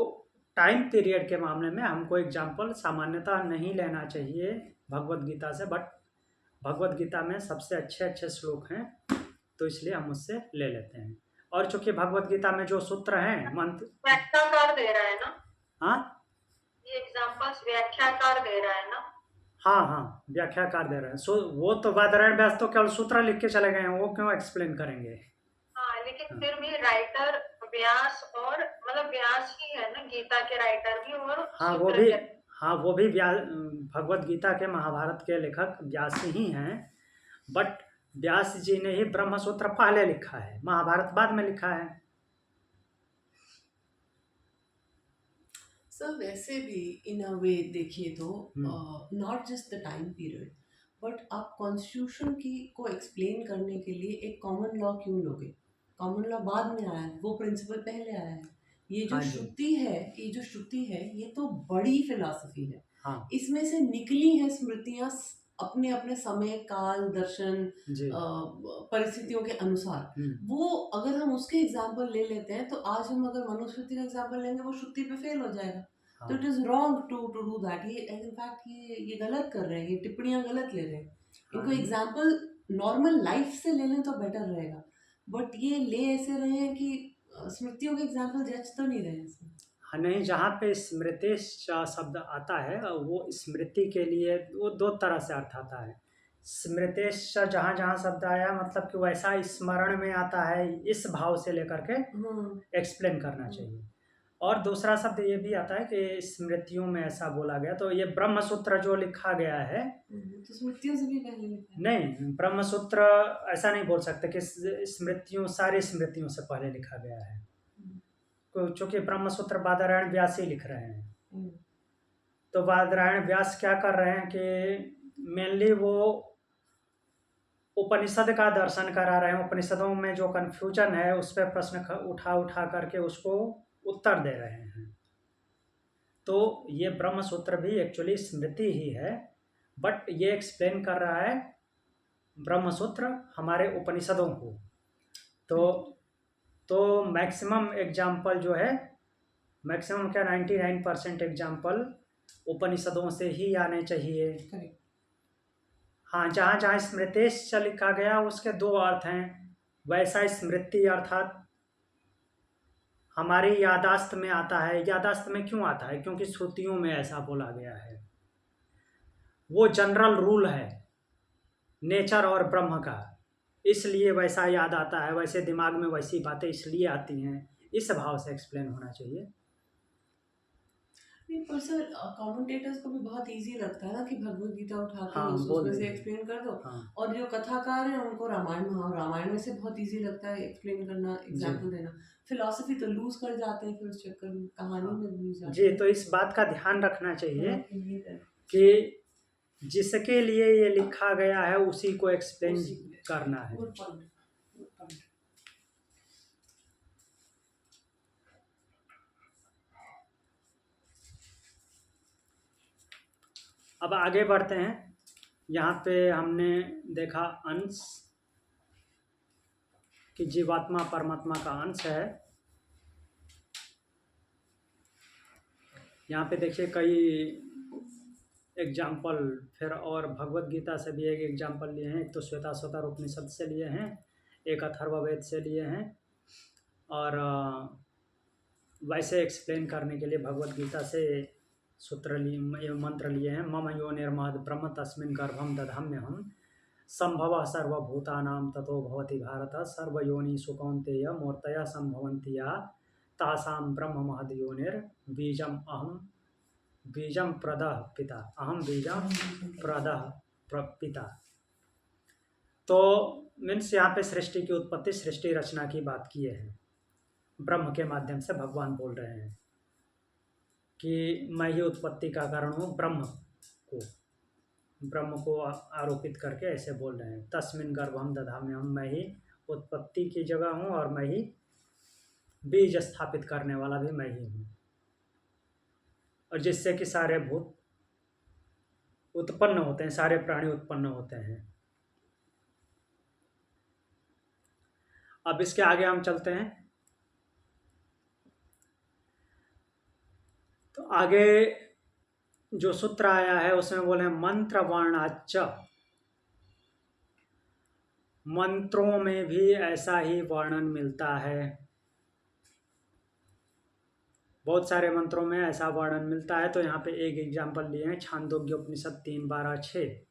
टाइम पीरियड के मामले में हमको एग्जाम्पल सामान्यतः नहीं लेना चाहिए भगवत गीता से, बट भगवत गीता में सबसे अच्छे अच्छे श्लोक हैं, तो इसलिए हम उससे ले लेते हैं। और चूंकि भगवत गीता में जो सूत्र हैं, मंत्र व्याख्याकार दे रहा है ना, हाँ, ये एग्जांपल्स व्याख्याकार दे रहा है ना। हाँ, व्याख्याकार दे रहे हैं। सो वो तो बादरायण व्यास तो केवल सूत्र लिख के चले गए हैं, वो क्यों एक्सप्लेन करेंगे? हाँ, लेकिन फिर भी राइटर व्यास, और मतलब व्यास ही है ना, गीता के राइटर भी, और हाँ, वो भी भगवत गीता के, महाभारत के लेखक व्यास ही हैं। बट व्यास जी ने ही ब्रह्मसूत्र पहले लिखा है, महाभारत बाद में लिखा है। सर वैसे भी इन अ वे देखिए तो not just the time period, but आप कॉन्स्टिट्यूशन की को एक्सप्लेन करने के लिए एक कॉमन लॉ क्यों लोगे? कॉमन लॉ बाद में आया है, वो प्रिंसिपल पहले आया है। ये जो श्रुति है ये तो बड़ी फिलॉसफी है। हाँ, इसमें से निकली है स्मृतियाँ अपने अपने समय काल दर्शन जी। परिस्थितियों के अनुसार वो अगर हम उसके एग्जाम्पल ले लेते हैं तो आज हम अगर मनुस्मृति का एग्जाम्पल लेंगे वो श्रुति पे फेल हो जाएगा। तो हाँ it is wrong to do that. ये इनफैक्ट ये गलत कर रहे हैं, ये टिप्पणियां गलत ले रहे हैं। इनको हाँ एग्जाम्पल नॉर्मल लाइफ से ले लें तो बेटर रहेगा, बट ये ले ऐसे रहे हैं कि स्मृतियों के एग्जाम्पल जज तो नहीं रहे हैं इसमें। हाँ, नहीं, जहाँ पे स्मृतिश्च शब्द आता है वो स्मृति के लिए वो दो तरह से अर्थ आता है। स्मृतिश्च जहाँ जहाँ शब्द आया मतलब कि वैसा स्मरण में आता है, इस भाव से लेकर के एक्सप्लेन करना चाहिए। और दूसरा शब्द ये भी आता है कि स्मृतियों में ऐसा बोला गया, तो ये ब्रह्म सूत्र जो लिखा गया है, तो स्मृतियों से भी पहले लिखा है। नहीं, ब्रह्म सूत्र ऐसा नहीं बोल सकते कि स्मृतियों सारी स्मृतियों से पहले लिखा गया है, चूंकि ब्रह्म सूत्र बादरायण व्यास ही लिख रहे हैं। तो बादरायण व्यास क्या कर रहे हैं कि मेनली वो उपनिषद का दर्शन करा रहे हैं, उपनिषदों में जो कन्फ्यूजन है उस पर प्रश्न उठा उठा करके उसको उत्तर दे रहे हैं। तो ये ब्रह्म सूत्र भी एक्चुअली स्मृति ही है, बट ये एक्सप्लेन कर रहा है ब्रह्म सूत्र हमारे उपनिषदों को। तो मैक्सिमम एग्जाम्पल जो है, मैक्सिमम क्या 99% एग्जाम्पल उपनिषदों से ही आने चाहिए। Correct. हाँ, जहाँ जहाँ स्मृतिश्च लिखा गया उसके दो अर्थ हैं। वैसा स्मृति अर्थात हमारी यादाश्त में आता है। यादाश्त में क्यों आता है? क्योंकि श्रुतियों में ऐसा बोला गया है। वो जनरल रूल है नेचर और ब्रह्म का, इसलिए वैसा याद आता है, वैसे दिमाग में वैसी बातें इसलिए आती हैं, इस भाव से एक्सप्लेन होना चाहिए। नहीं, पर सर कमेंटेटर्स को भी बहुत इजी लगता है ना कि भगवत गीता उठा के हाँ, उसमें बोल से देंगे। एक्सप्लेन कर दो। हाँ और जो कथाकार हैं उनको रामायण में से बहुत इजी लगता है एक्सप्लेन करना, एग्जाम्पल देना। फिलॉसफी तो लूज कर जाते हैं फिर उस चक्कर में, कहानी हाँ में लूज जाते जी, हैं। तो इस बात का ध्यान रखना चाहिए हैं कि जिसके लिए ये लिखा गया है उसी को एक्सप्लेन करना है। Good point, good point. अब आगे बढ़ते हैं। यहाँ पे हमने देखा अंश कि जीवात्मा परमात्मा का अंश है। यहाँ पे देखिए कई एग्जाम्पल फिर और भगवत गीता से भी एक एग्जाम्पल लिए हैं। एक तो श्वेताश्वतर उपनिषद से लिए हैं, एक अथर्ववेद से लिए हैं, और वैसे एक्सप्लेन करने के लिए भगवत गीता से सूत्र लिए, मंत्र लिए हैं। मम यो निर्माद ब्रह्म तस्मिन् गर्भम दधाम्यहम् संभवः सर्वभूतानां ततो भवति भारत सर्वयोनिषु कौन्तेय मूर्तयः सम्भवन्ति या तासां ब्रह्म महद् योनिर्बीजम् अहं बीजम प्रदः पिता, अहम बीजम प्रदः पिता। तो मीन्स यहाँ पे सृष्टि की उत्पत्ति, सृष्टि रचना की बात किए हैं। ब्रह्म के माध्यम से भगवान बोल रहे हैं कि मैं ही उत्पत्ति का कारण हूँ। ब्रह्म को आरोपित करके ऐसे बोल रहे हैं। तस्मिन् गर्भम दधाम्यहम्, मैं ही उत्पत्ति की जगह हूँ और मैं ही बीज स्थापित करने वाला भी मैं ही हूँ, और जिससे कि सारे भूत उत्पन्न होते हैं, सारे प्राणी उत्पन्न होते हैं। अब इसके आगे हम चलते हैं। तो आगे जो सूत्र आया है उसमें बोले मंत्र वर्णाच, मंत्रों में भी ऐसा ही वर्णन मिलता है। बहुत सारे मंत्रों में ऐसा वर्णन मिलता है। तो यहाँ पे एक एग्जाम्पल लिए हैं, छांदोग्य उपनिषद 3:12-6।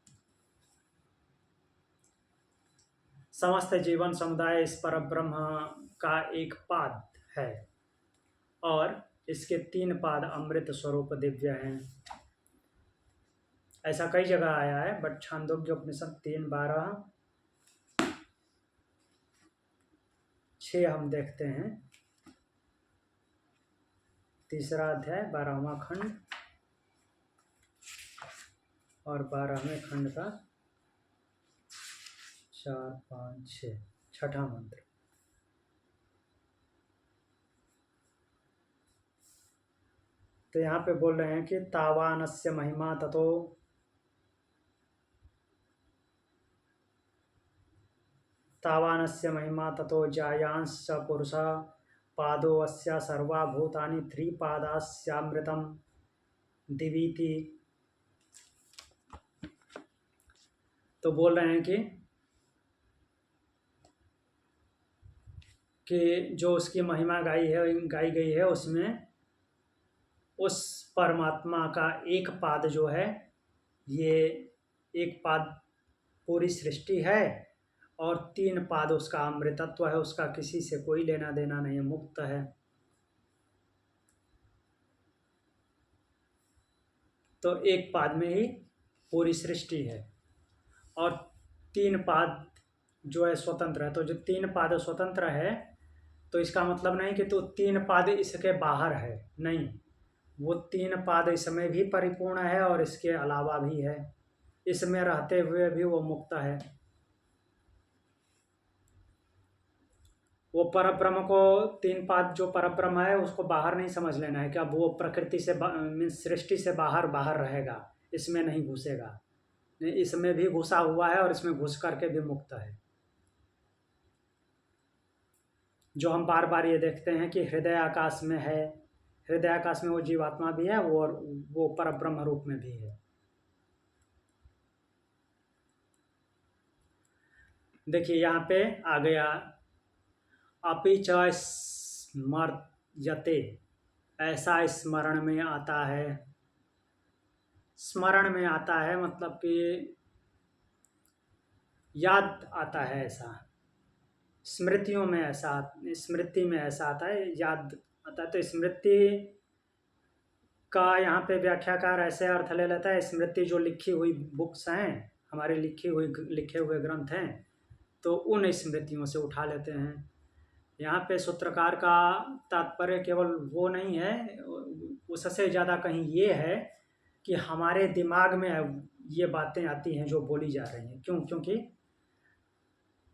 समस्त जीवन समुदाय इस पर ब्रह्म का एक पाद है और इसके 3 पाद अमृत स्वरूप दिव्य हैं। ऐसा कई जगह आया है, बट छांदोग्य उपनिषद 3:12-6 हम देखते हैं। 3रा अध्याय 12वां खंड और 12वें खंड का 4, 5, 6 छठा मंत्र। तो यहाँ पे बोल रहे हैं कि तावानस्य महिमा ततो तावानस्य महिमा ततो जायांश पुरुष पादो अस्य सर्वा भूतानि त्रिपादास्यामृतम दिवीति। तो बोल रहे हैं कि जो उसकी महिमा गाई गई है उसमें उस परमात्मा का एक पाद जो है, ये एक पाद पूरी सृष्टि है और 3 पाद उसका अमृतत्व है, उसका किसी से कोई लेना देना नहीं है, मुक्त है। तो एक पाद में ही पूरी सृष्टि है और 3 पाद जो है स्वतंत्र है। तो जो 3 पाद स्वतंत्र है तो इसका मतलब नहीं कि तो 3 पाद इसके बाहर है, नहीं, वो 3 पाद इसमें भी परिपूर्ण है और इसके अलावा भी है, इसमें रहते हुए भी वो मुक्त है। वो परब्रह्म को 3 पाद जो परब्रह्म है उसको बाहर नहीं समझ लेना है कि अब वो प्रकृति से मीन्स सृष्टि से बाहर रहेगा, इसमें नहीं घुसेगा, नहीं, इसमें भी घुसा हुआ है और इसमें घुस करके भी मुक्त है। जो हम बार बार ये देखते हैं कि हृदय आकाश में है, हृदय आकाश में वो जीवात्मा भी है और वो परब्रह्म रूप में भी है। देखिए यहाँ पे आ गया अपि च स्मर्यते, ऐसा स्मरण में आता है। स्मरण में आता है मतलब कि याद आता है, ऐसा स्मृतियों में ऐसा, स्मृति में ऐसा आता है, याद आता है। तो स्मृति का यहाँ पे व्याख्याकार ऐसे अर्थ ले लेता है, स्मृति जो लिखी हुई बुक्स हैं, हमारे लिखे हुए ग्रंथ हैं, तो उन स्मृतियों से उठा लेते हैं। यहाँ पे सूत्रकार का तात्पर्य केवल वो नहीं है, उससे ज़्यादा कहीं ये है कि हमारे दिमाग में ये बातें आती हैं जो बोली जा रही हैं। क्योंकि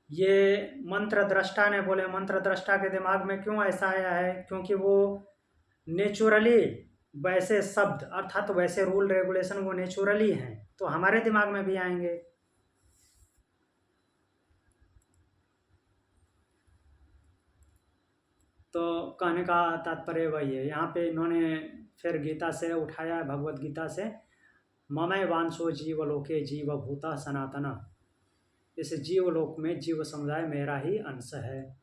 ये मंत्र दृष्टा ने बोले, मंत्र दृष्टा के दिमाग में क्यों ऐसा आया है, क्योंकि वो नेचुरली वैसे शब्द अर्थात वैसे रूल रेगुलेशन वो नेचुरली हैं, तो हमारे दिमाग में भी आएंगे। तो कहने का तात्पर्य वही है। यहाँ पे इन्होंने फिर गीता से उठाया है, भगवत गीता से, ममय वांशो जीवलोके जीवभूता सनातना, इस जीवलोक में जीव समुदाय मेरा ही अंश है।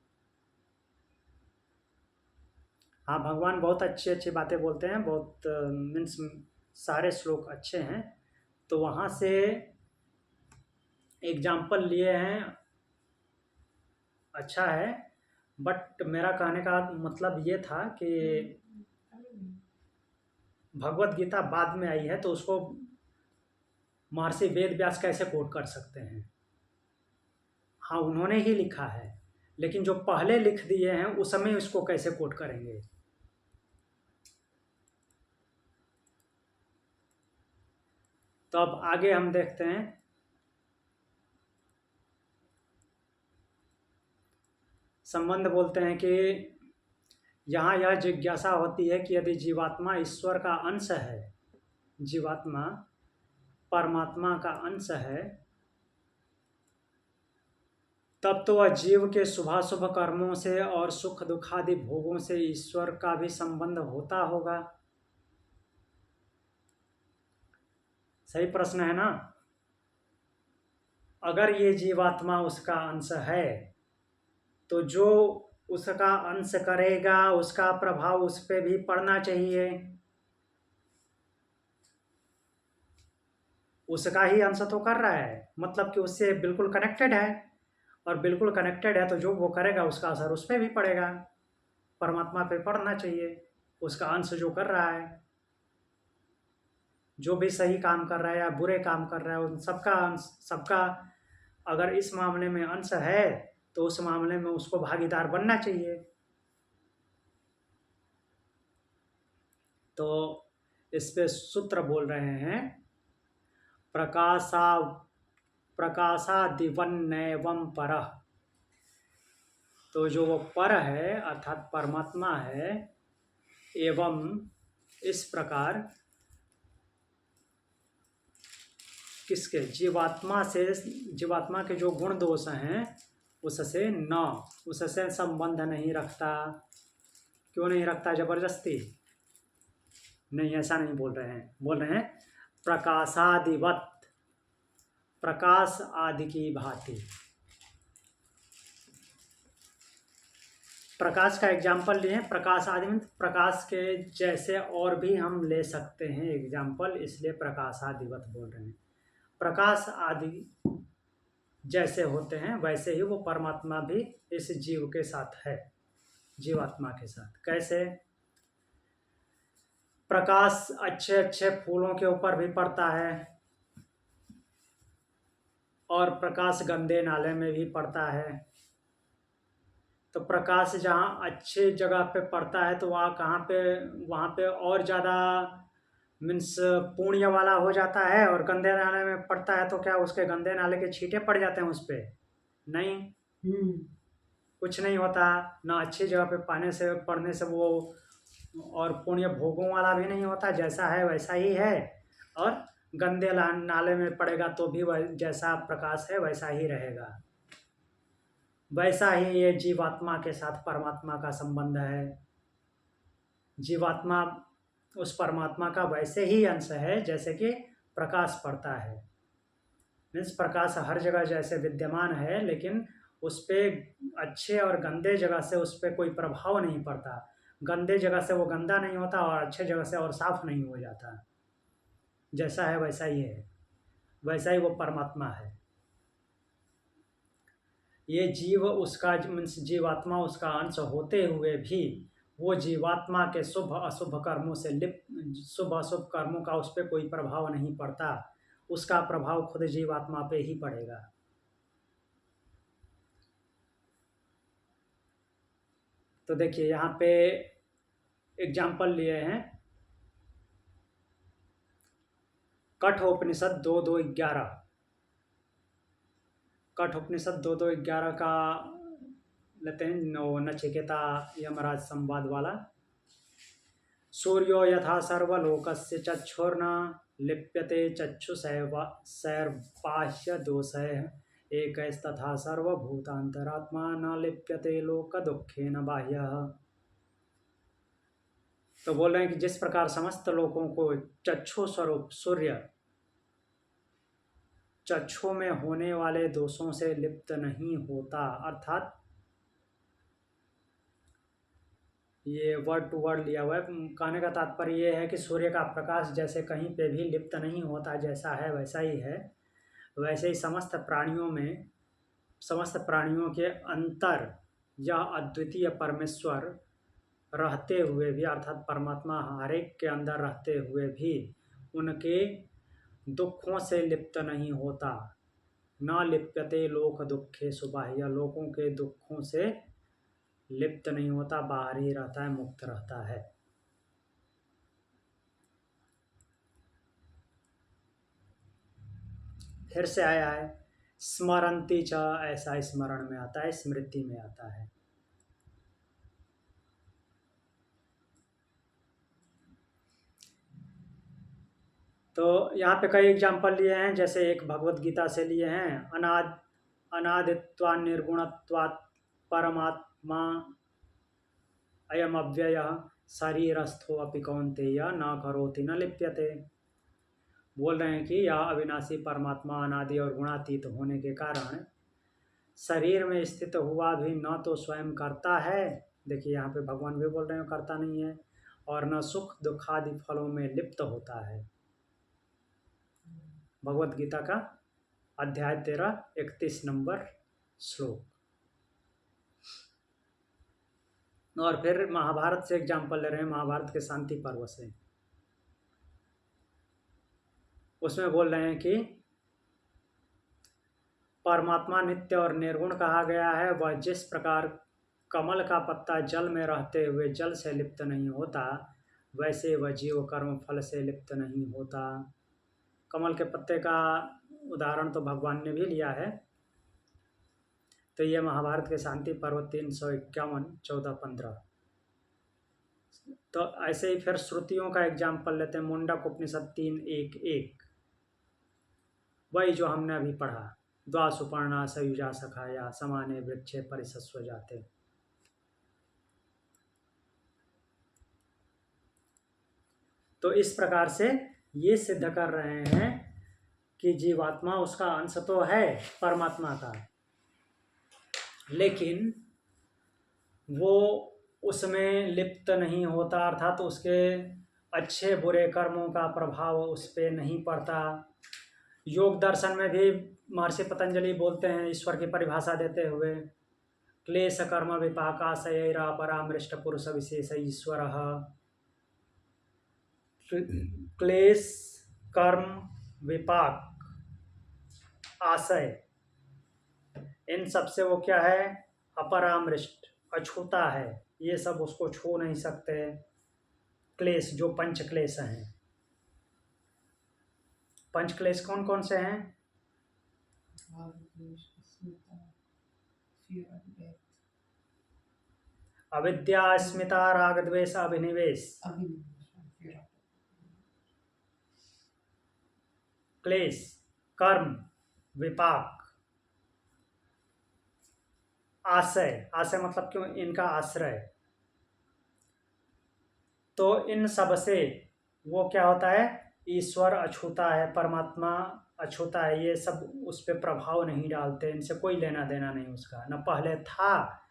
हाँ, भगवान बहुत अच्छी अच्छी बातें बोलते हैं, बहुत मीन्स सारे श्लोक अच्छे हैं। तो वहाँ से एग्जाम्पल लिए हैं, अच्छा है, बट मेरा कहने का मतलब ये था कि भगवत गीता बाद में आई है तो उसको महर्षि वेद व्यास कैसे कोट कर सकते हैं। हाँ, उन्होंने ही लिखा है, लेकिन जो पहले लिख दिए हैं उस समय उसको कैसे कोट करेंगे। तो अब आगे हम देखते हैं। संबंध बोलते हैं कि यहाँ यह जिज्ञासा होती है कि यदि जीवात्मा ईश्वर का अंश है, जीवात्मा परमात्मा का अंश है, तब तो वह जीव के शुभाशुभ कर्मों से और सुख दुखादि भोगों से ईश्वर का भी संबंध होता होगा। सही प्रश्न है ना। अगर ये जीवात्मा उसका अंश है तो जो उसका अंश करेगा उसका प्रभाव उस पर भी पड़ना चाहिए। उसका ही अंश तो कर रहा है, मतलब कि उससे बिल्कुल कनेक्टेड है, और बिल्कुल कनेक्टेड है तो जो वो करेगा उसका असर उस पर भी पड़ेगा, परमात्मा पे पड़ना चाहिए। उसका अंश जो कर रहा है, जो भी सही काम कर रहा है या बुरे काम कर रहा है, उन सबका अंश, सबका अगर इस मामले में अंश है तो उस मामले में उसको भागीदार बनना चाहिए। तो इस पे सूत्र बोल रहे हैं, प्रकाशादिवन्नैवं परः। तो जो वो पर है अर्थात परमात्मा है, एवं इस प्रकार किसके, जीवात्मा से, जीवात्मा के जो गुण दोष हैं उससे न, उससे संबंध नहीं रखता। क्यों नहीं रखता? जबरदस्ती नहीं, ऐसा नहीं बोल रहे हैं। बोल रहे हैं प्रकाशादिवत, प्रकाश आदि की भांति। प्रकाश का एग्जाम्पल लिए हैं, प्रकाश आदि में प्रकाश के जैसे और भी हम ले सकते हैं एग्जाम्पल, इसलिए प्रकाशादिवत बोल रहे हैं। प्रकाश आदि जैसे होते हैं वैसे ही वो परमात्मा भी इस जीव के साथ है, जीवात्मा के साथ। कैसे? प्रकाश अच्छे अच्छे फूलों के ऊपर भी पड़ता है और प्रकाश गंदे नाले में भी पड़ता है। तो प्रकाश जहाँ अच्छे जगह पे पड़ता है तो वहाँ कहाँ पे, वहाँ पे और ज़्यादा मीन्स पुण्य वाला हो जाता है, और गंदे नाले में पड़ता है तो क्या उसके गंदे नाले के छींटे पड़ जाते हैं उस पर? नहीं, कुछ नहीं होता ना। अच्छी जगह पे पाने से, पड़ने से वो और पुण्य भोगों वाला भी नहीं होता, जैसा है वैसा ही है। और गंदे नाले में पड़ेगा तो भी वह जैसा प्रकाश है वैसा ही रहेगा। वैसा ही ये जीवात्मा के साथ परमात्मा का संबंध है। जीवात्मा उस परमात्मा का वैसे ही अंश है जैसे कि प्रकाश पड़ता है। मीन्स प्रकाश हर जगह जैसे विद्यमान है, लेकिन उस पर अच्छे और गंदे जगह से उस पर कोई प्रभाव नहीं पड़ता। गंदे जगह से वो गंदा नहीं होता और अच्छे जगह से और साफ नहीं हो जाता। जैसा है वैसा ही है, वैसा ही वो परमात्मा है। ये जीव उसका मीन्स जीवात्मा उसका अंश होते हुए भी वो जीवात्मा के शुभ अशुभ कर्मों से लिप्त, शुभ अशुभ कर्मों का उस पर कोई प्रभाव नहीं पड़ता। उसका प्रभाव खुद जीवात्मा पे ही पड़ेगा। तो देखिए यहाँ पे एग्जाम्पल लिए हैं कठोपनिषद 2:2-11। कठोपनिषद 2:2-11 का लेते हैं, नचिकेता यमराज संवाद वाला। सूर्यो यथा सर्वलोकस्य चक्षुर्न लिप्यते चक्षुषैर्बाह्य दोषैः एकैस्तथा सर्वभूतान्तरात्मा न लिप्यते लोक दुःखेन बाह्यः। तो बोल रहे हैं कि जिस प्रकार समस्त लोगों को चक्षु स्वरूप सूर्य चक्षु में होने वाले दोषों से लिप्त नहीं होता, अर्थात ये वर्ड टू वर्ड लिया हुआ है। कहने का तात्पर्य ये है कि सूर्य का प्रकाश जैसे कहीं पे भी लिप्त नहीं होता, जैसा है वैसा ही है, वैसे ही समस्त प्राणियों में, समस्त प्राणियों के अंतर या अद्वितीय परमेश्वर रहते हुए भी, अर्थात परमात्मा हर एक के अंदर रहते हुए भी उनके दुखों से लिप्त नहीं होता। न लिप्यते लोक दुःखेषु बाह्य, लोगों के दुखों से लिप्त नहीं होता, बाहर ही रहता है, मुक्त रहता है। फिर से आया है स्मरन्ति च, ऐसा स्मरण में आता है, स्मृति में आता है। तो यहाँ पे कई एग्जाम्पल लिए हैं, जैसे एक भगवत गीता से लिए हैं, अनादित्वान् निर्गुणत्वात् परमात्मा अयम अव्ययः शरीरस्थो अपि कौन्तेय न करोति न लिप्यते। बोल रहे हैं कि यह अविनाशी परमात्मा अनादि और गुणातीत होने के कारण शरीर में स्थित हुआ भी न तो स्वयं करता है, देखिए यहाँ पे भगवान भी बोल रहे हैं करता नहीं है, और न सुख दुखादि फलों में लिप्त होता है। भगवत गीता का अध्याय 13 31 नंबर श्लोक। और फिर महाभारत से एग्जाम्पल ले रहे हैं, महाभारत के शांति पर्व से। उसमें बोल रहे हैं कि परमात्मा नित्य और निर्गुण कहा गया है। वह जिस प्रकार कमल का पत्ता जल में रहते हुए जल से लिप्त नहीं होता, वैसे वह जीव कर्म फल से लिप्त नहीं होता। कमल के पत्ते का उदाहरण तो भगवान ने भी लिया है। तो ये महाभारत के शांति पर्व 351 14-15। तो ऐसे ही फिर श्रुतियों का एग्जाम्पल लेते हैं, मुंडक उपनिषद 3:1-1, वही जो हमने अभी पढ़ा। द्वा सुपर्णा सयुजा सखाया समाने वृक्षे परिसस्व जाते। तो इस प्रकार से ये सिद्ध कर रहे हैं कि जीवात्मा उसका अंश तो है परमात्मा का, लेकिन वो उसमें लिप्त नहीं होता, अर्थात उसके अच्छे बुरे कर्मों का प्रभाव उस पर नहीं पड़ता। योग दर्शन में भी महर्षि पतंजलि बोलते हैं ईश्वर की परिभाषा देते हुए, क्लेश कर्म विपाकाशयैरा परामृष्ट पुरुष विशेष ईश्वर। क्लेश कर्म विपाक आशय, इन सब से वो क्या है, अपरामृष्ट, अछूता है, ये सब उसको छू नहीं सकते। क्लेश जो पंच क्लेश हैं, पंच क्लेश कौन कौन से हैं? अविद्या, अस्मिता, राग द्वेष, अभिनिवेश। क्लेश, कर्म, विपाक, आशय, आशय मतलब क्यों, इनका आश्रय। तो इन सब से वो क्या होता है, ईश्वर अछूता है, परमात्मा अछूता है, ये सब उस पर प्रभाव नहीं डालते, इनसे कोई लेना देना नहीं उसका, न पहले था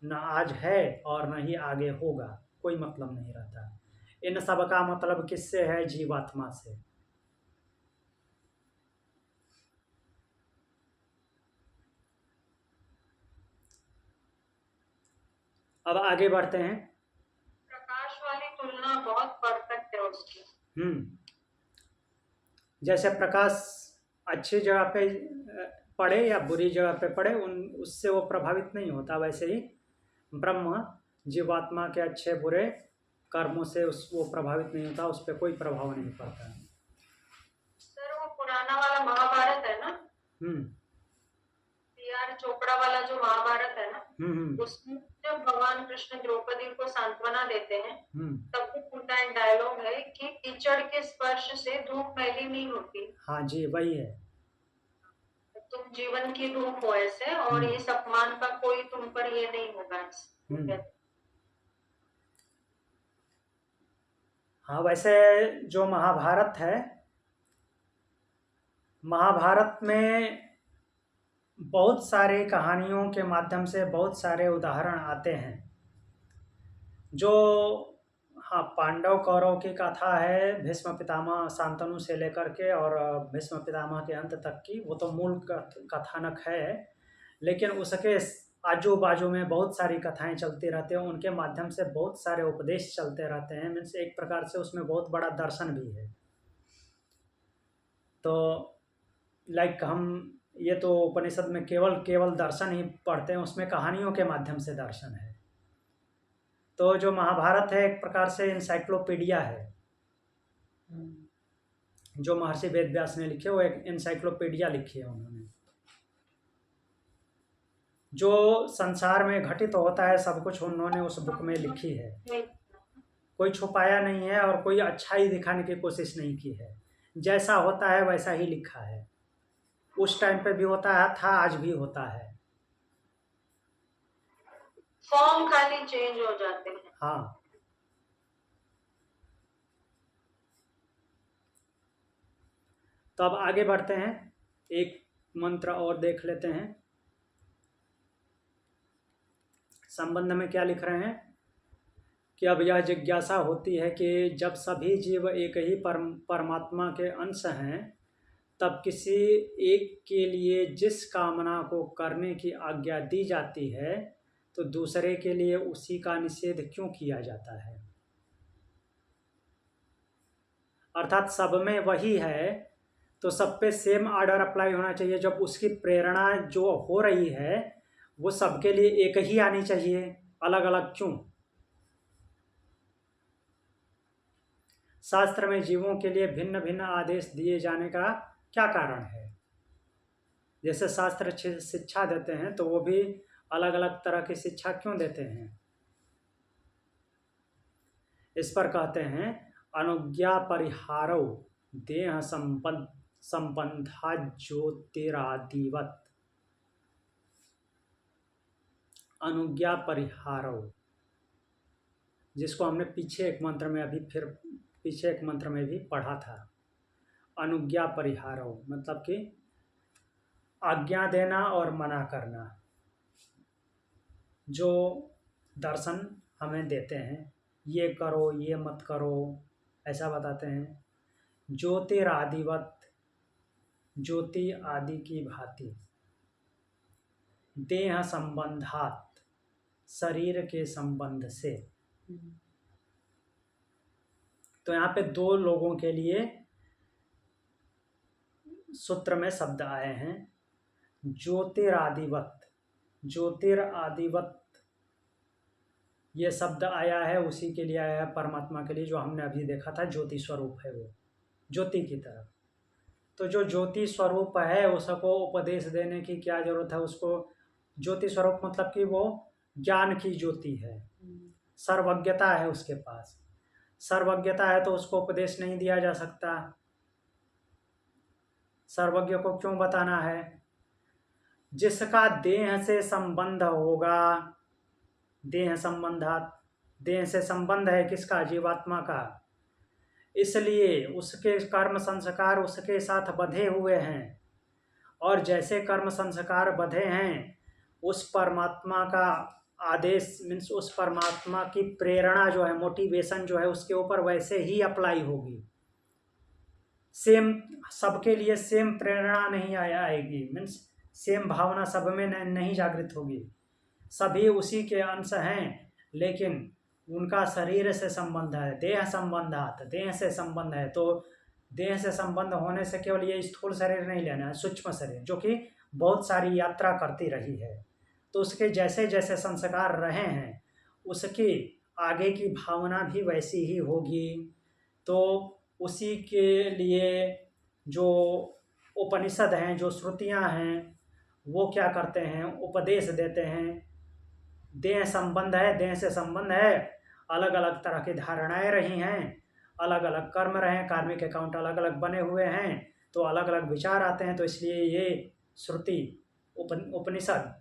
न आज है और न ही आगे होगा, कोई मतलब नहीं रहता। इन सब का मतलब किससे है, जीवात्मा से। अब आगे बढ़ते हैं। प्रकाश वाली तुलना बहुत परफेक्ट है उसकी। जैसे प्रकाश अच्छी जगह पे पड़े या बुरी जगह पे पड़े, उससे वो प्रभावित नहीं होता, वैसे ही ब्रह्म जीवात्मा के अच्छे बुरे कर्मों से वो प्रभावित नहीं होता, उस पर कोई प्रभाव नहीं पड़ता। सर वो पुराना वाला महाभारत है ना, पीआर चोपड़ा वाला जो महाभारत है ना, उसमें जब भगवान कृष्ण द्रौपदी को सांत्वना देते हैं तब भी उनका एक डायलॉग है कि कीचड़ के स्पर्श से धूप मैली नहीं होती। हाँ जी, वही है। तुम जीवन की धूप हो ऐसे, और इस अपमान का कोई तुम पर ये नहीं होगा। हाँ, वैसे जो महाभारत है, महाभारत में बहुत सारे कहानियों के माध्यम से बहुत सारे उदाहरण आते हैं। जो हाँ, पांडव कौरव की कथा है, भीष्म पितामह शांतनु से लेकर के और भीष्म पितामह के अंत तक की, वो तो मूल कथानक है, लेकिन उसके आजू बाजू में बहुत सारी कथाएं चलती रहती हैं, उनके माध्यम से बहुत सारे उपदेश चलते रहते हैं। मीन्स एक प्रकार से उसमें बहुत बड़ा दर्शन भी है। तो लाइक हम ये तो उपनिषद में केवल दर्शन ही पढ़ते हैं, उसमें कहानियों के माध्यम से दर्शन है। तो जो महाभारत है एक प्रकार से एनसाइक्लोपीडिया है, जो महर्षि वेदव्यास ने लिखे, वो एक एनसाइक्लोपीडिया लिखी है उन्होंने। जो संसार में घटित होता है सब कुछ उन्होंने उस बुक में लिखी है, कोई छुपाया नहीं है और कोई अच्छाई दिखाने की कोशिश नहीं की है। जैसा होता है वैसा ही लिखा है, उस टाइम पे भी होता है था, आज भी होता है। फॉर्म खाली चेंज हो जाते हैं। हाँ, तो अब आगे बढ़ते हैं, एक मंत्र और देख लेते हैं। संबंध में क्या लिख रहे हैं कि अब यह जिज्ञासा होती है कि जब सभी जीव एक ही परमात्मा के अंश हैं, तब किसी एक के लिए जिस कामना को करने की आज्ञा दी जाती है, तो दूसरे के लिए उसी का निषेध क्यों किया जाता है। अर्थात सब में वही है तो सब पे सेम आर्डर अप्लाई होना चाहिए। जब उसकी प्रेरणा जो हो रही है वो सबके लिए एक ही आनी चाहिए, अलग अलग क्यों। शास्त्र में जीवों के लिए भिन्न भिन्न आदेश दिए जाने का क्या कारण है। जैसे शास्त्र शिक्षा देते हैं तो वो भी अलग अलग तरह की शिक्षा क्यों देते हैं। इस पर कहते हैं अनुज्ञा परिहारो देह संबंधा ज्योतिरादिवत अनुज्ञा परिहारो, जिसको हमने पीछे एक मंत्र में भी पढ़ा था। अनुज्ञा परिहारो मतलब कि आज्ञा देना और मना करना। जो दर्शन हमें देते हैं, ये करो ये मत करो, ऐसा बताते हैं। ज्योतिरादिवत, ज्योति आदि की भांति। देह संबंधात, शरीर के संबंध से। तो यहाँ पे दो लोगों के लिए सूत्र में शब्द आए हैं। ज्योतिरादिवत, ज्योतिरादिवत ये शब्द आया है, उसी के लिए आया है, परमात्मा के लिए, जो हमने अभी देखा था ज्योति स्वरूप है, वो ज्योति की तरफ। तो जो ज्योति स्वरूप है उसको उपदेश देने की क्या जरूरत है? उसको ज्योति स्वरूप मतलब कि वो ज्ञान की ज्योति है, सर्वज्ञता है उसके पास। सर्वज्ञता है तो उसको उपदेश नहीं दिया जा सकता। सर्वज्ञ को क्यों बताना है? जिसका देह से संबंध होगा, देह संबंधात, देह से संबंध है किसका? जीवात्मा का। इसलिए उसके कर्म संस्कार उसके साथ बंधे हुए हैं, और जैसे कर्म संस्कार बंधे हैं, उस परमात्मा का आदेश मीन्स उस परमात्मा की प्रेरणा जो है, मोटिवेशन जो है, उसके ऊपर वैसे ही अप्लाई होगी। सेम सबके लिए सेम प्रेरणा नहीं आएगी, मीन्स सेम भावना सब में नहीं जागृत होगी। सभी उसी के अंश हैं, लेकिन उनका शरीर से संबंध है, देह संबंधात, देह से संबंध है। तो देह से संबंध होने से केवल ये स्थूल शरीर नहीं लेना है, सूक्ष्म शरीर जो कि बहुत सारी यात्रा करती रही है, तो उसके जैसे जैसे संस्कार रहे हैं, उसकी आगे की भावना भी वैसी ही होगी। तो उसी के लिए जो उपनिषद हैं, जो श्रुतियां हैं, वो क्या करते हैं? उपदेश देते हैं। देह संबंध है, देह से संबंध है, अलग अलग तरह की धारणाएं रही हैं, अलग अलग कर्म रहे, कार्मिक अकाउंट अलग अलग बने हुए हैं, तो अलग अलग विचार आते हैं। तो इसलिए ये श्रुति उपनिषद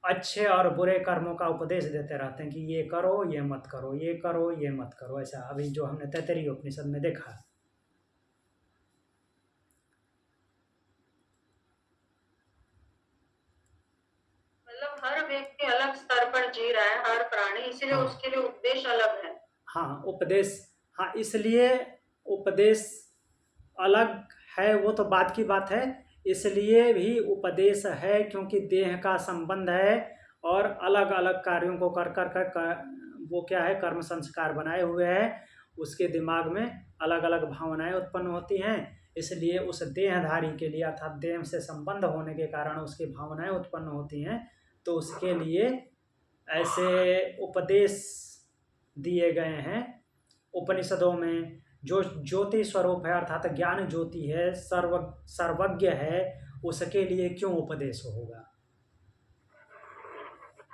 अच्छे और बुरे कर्मों का उपदेश देते रहते हैं कि ये करो ये मत करो, ये करो ये मत करो। ऐसा अभी जो हमने तैत्तरीय उपनिषद में देखा। मतलब हर व्यक्ति अलग स्तर पर जी रहा है, हर प्राणी, इसलिए हाँ। उसके लिए उपदेश अलग है। हाँ उपदेश, हाँ इसलिए उपदेश अलग है, वो तो बात की बात है। इसलिए भी उपदेश है क्योंकि देह का संबंध है, और अलग अलग कार्यों को कर कर कर वो क्या है, कर्म संस्कार बनाए हुए हैं, उसके दिमाग में अलग अलग भावनाएं उत्पन्न होती हैं। इसलिए उस देहधारी के लिए, अर्थात देह से संबंध होने के कारण उसकी भावनाएं उत्पन्न होती हैं, तो उसके लिए ऐसे उपदेश दिए गए हैं उपनिषदों में। जो ज्योति स्वरूप है अर्थात ज्ञान ज्योति है, सर्वज्ञ है, उसके लिए क्यों उपदेश होगा?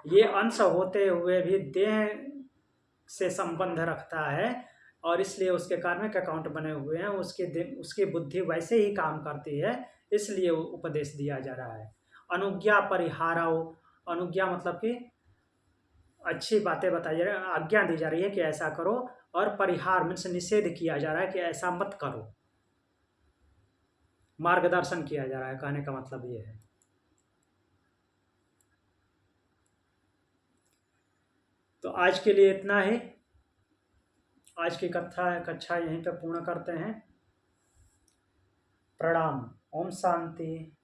ये अंश होते हुए भी देह से संबंध रखता है, और इसलिए उसके कार्मिक अकाउंट बने हुए हैं, उसकी बुद्धि वैसे ही काम करती है, इसलिए उपदेश दिया जा रहा है। अनुज्ञा परिहारो, अनुज्ञा मतलब कि अच्छी बातें बताई जा रही है, आज्ञा दी जा रही है कि ऐसा करो, और परिहार मीन्स निषेध किया जा रहा है कि ऐसा मत करो, मार्गदर्शन किया जा रहा है। कहने का मतलब ये है। तो आज के लिए इतना ही। आज की कक्षा यहीं पे पूर्ण करते हैं। प्रणाम। ओम शांति।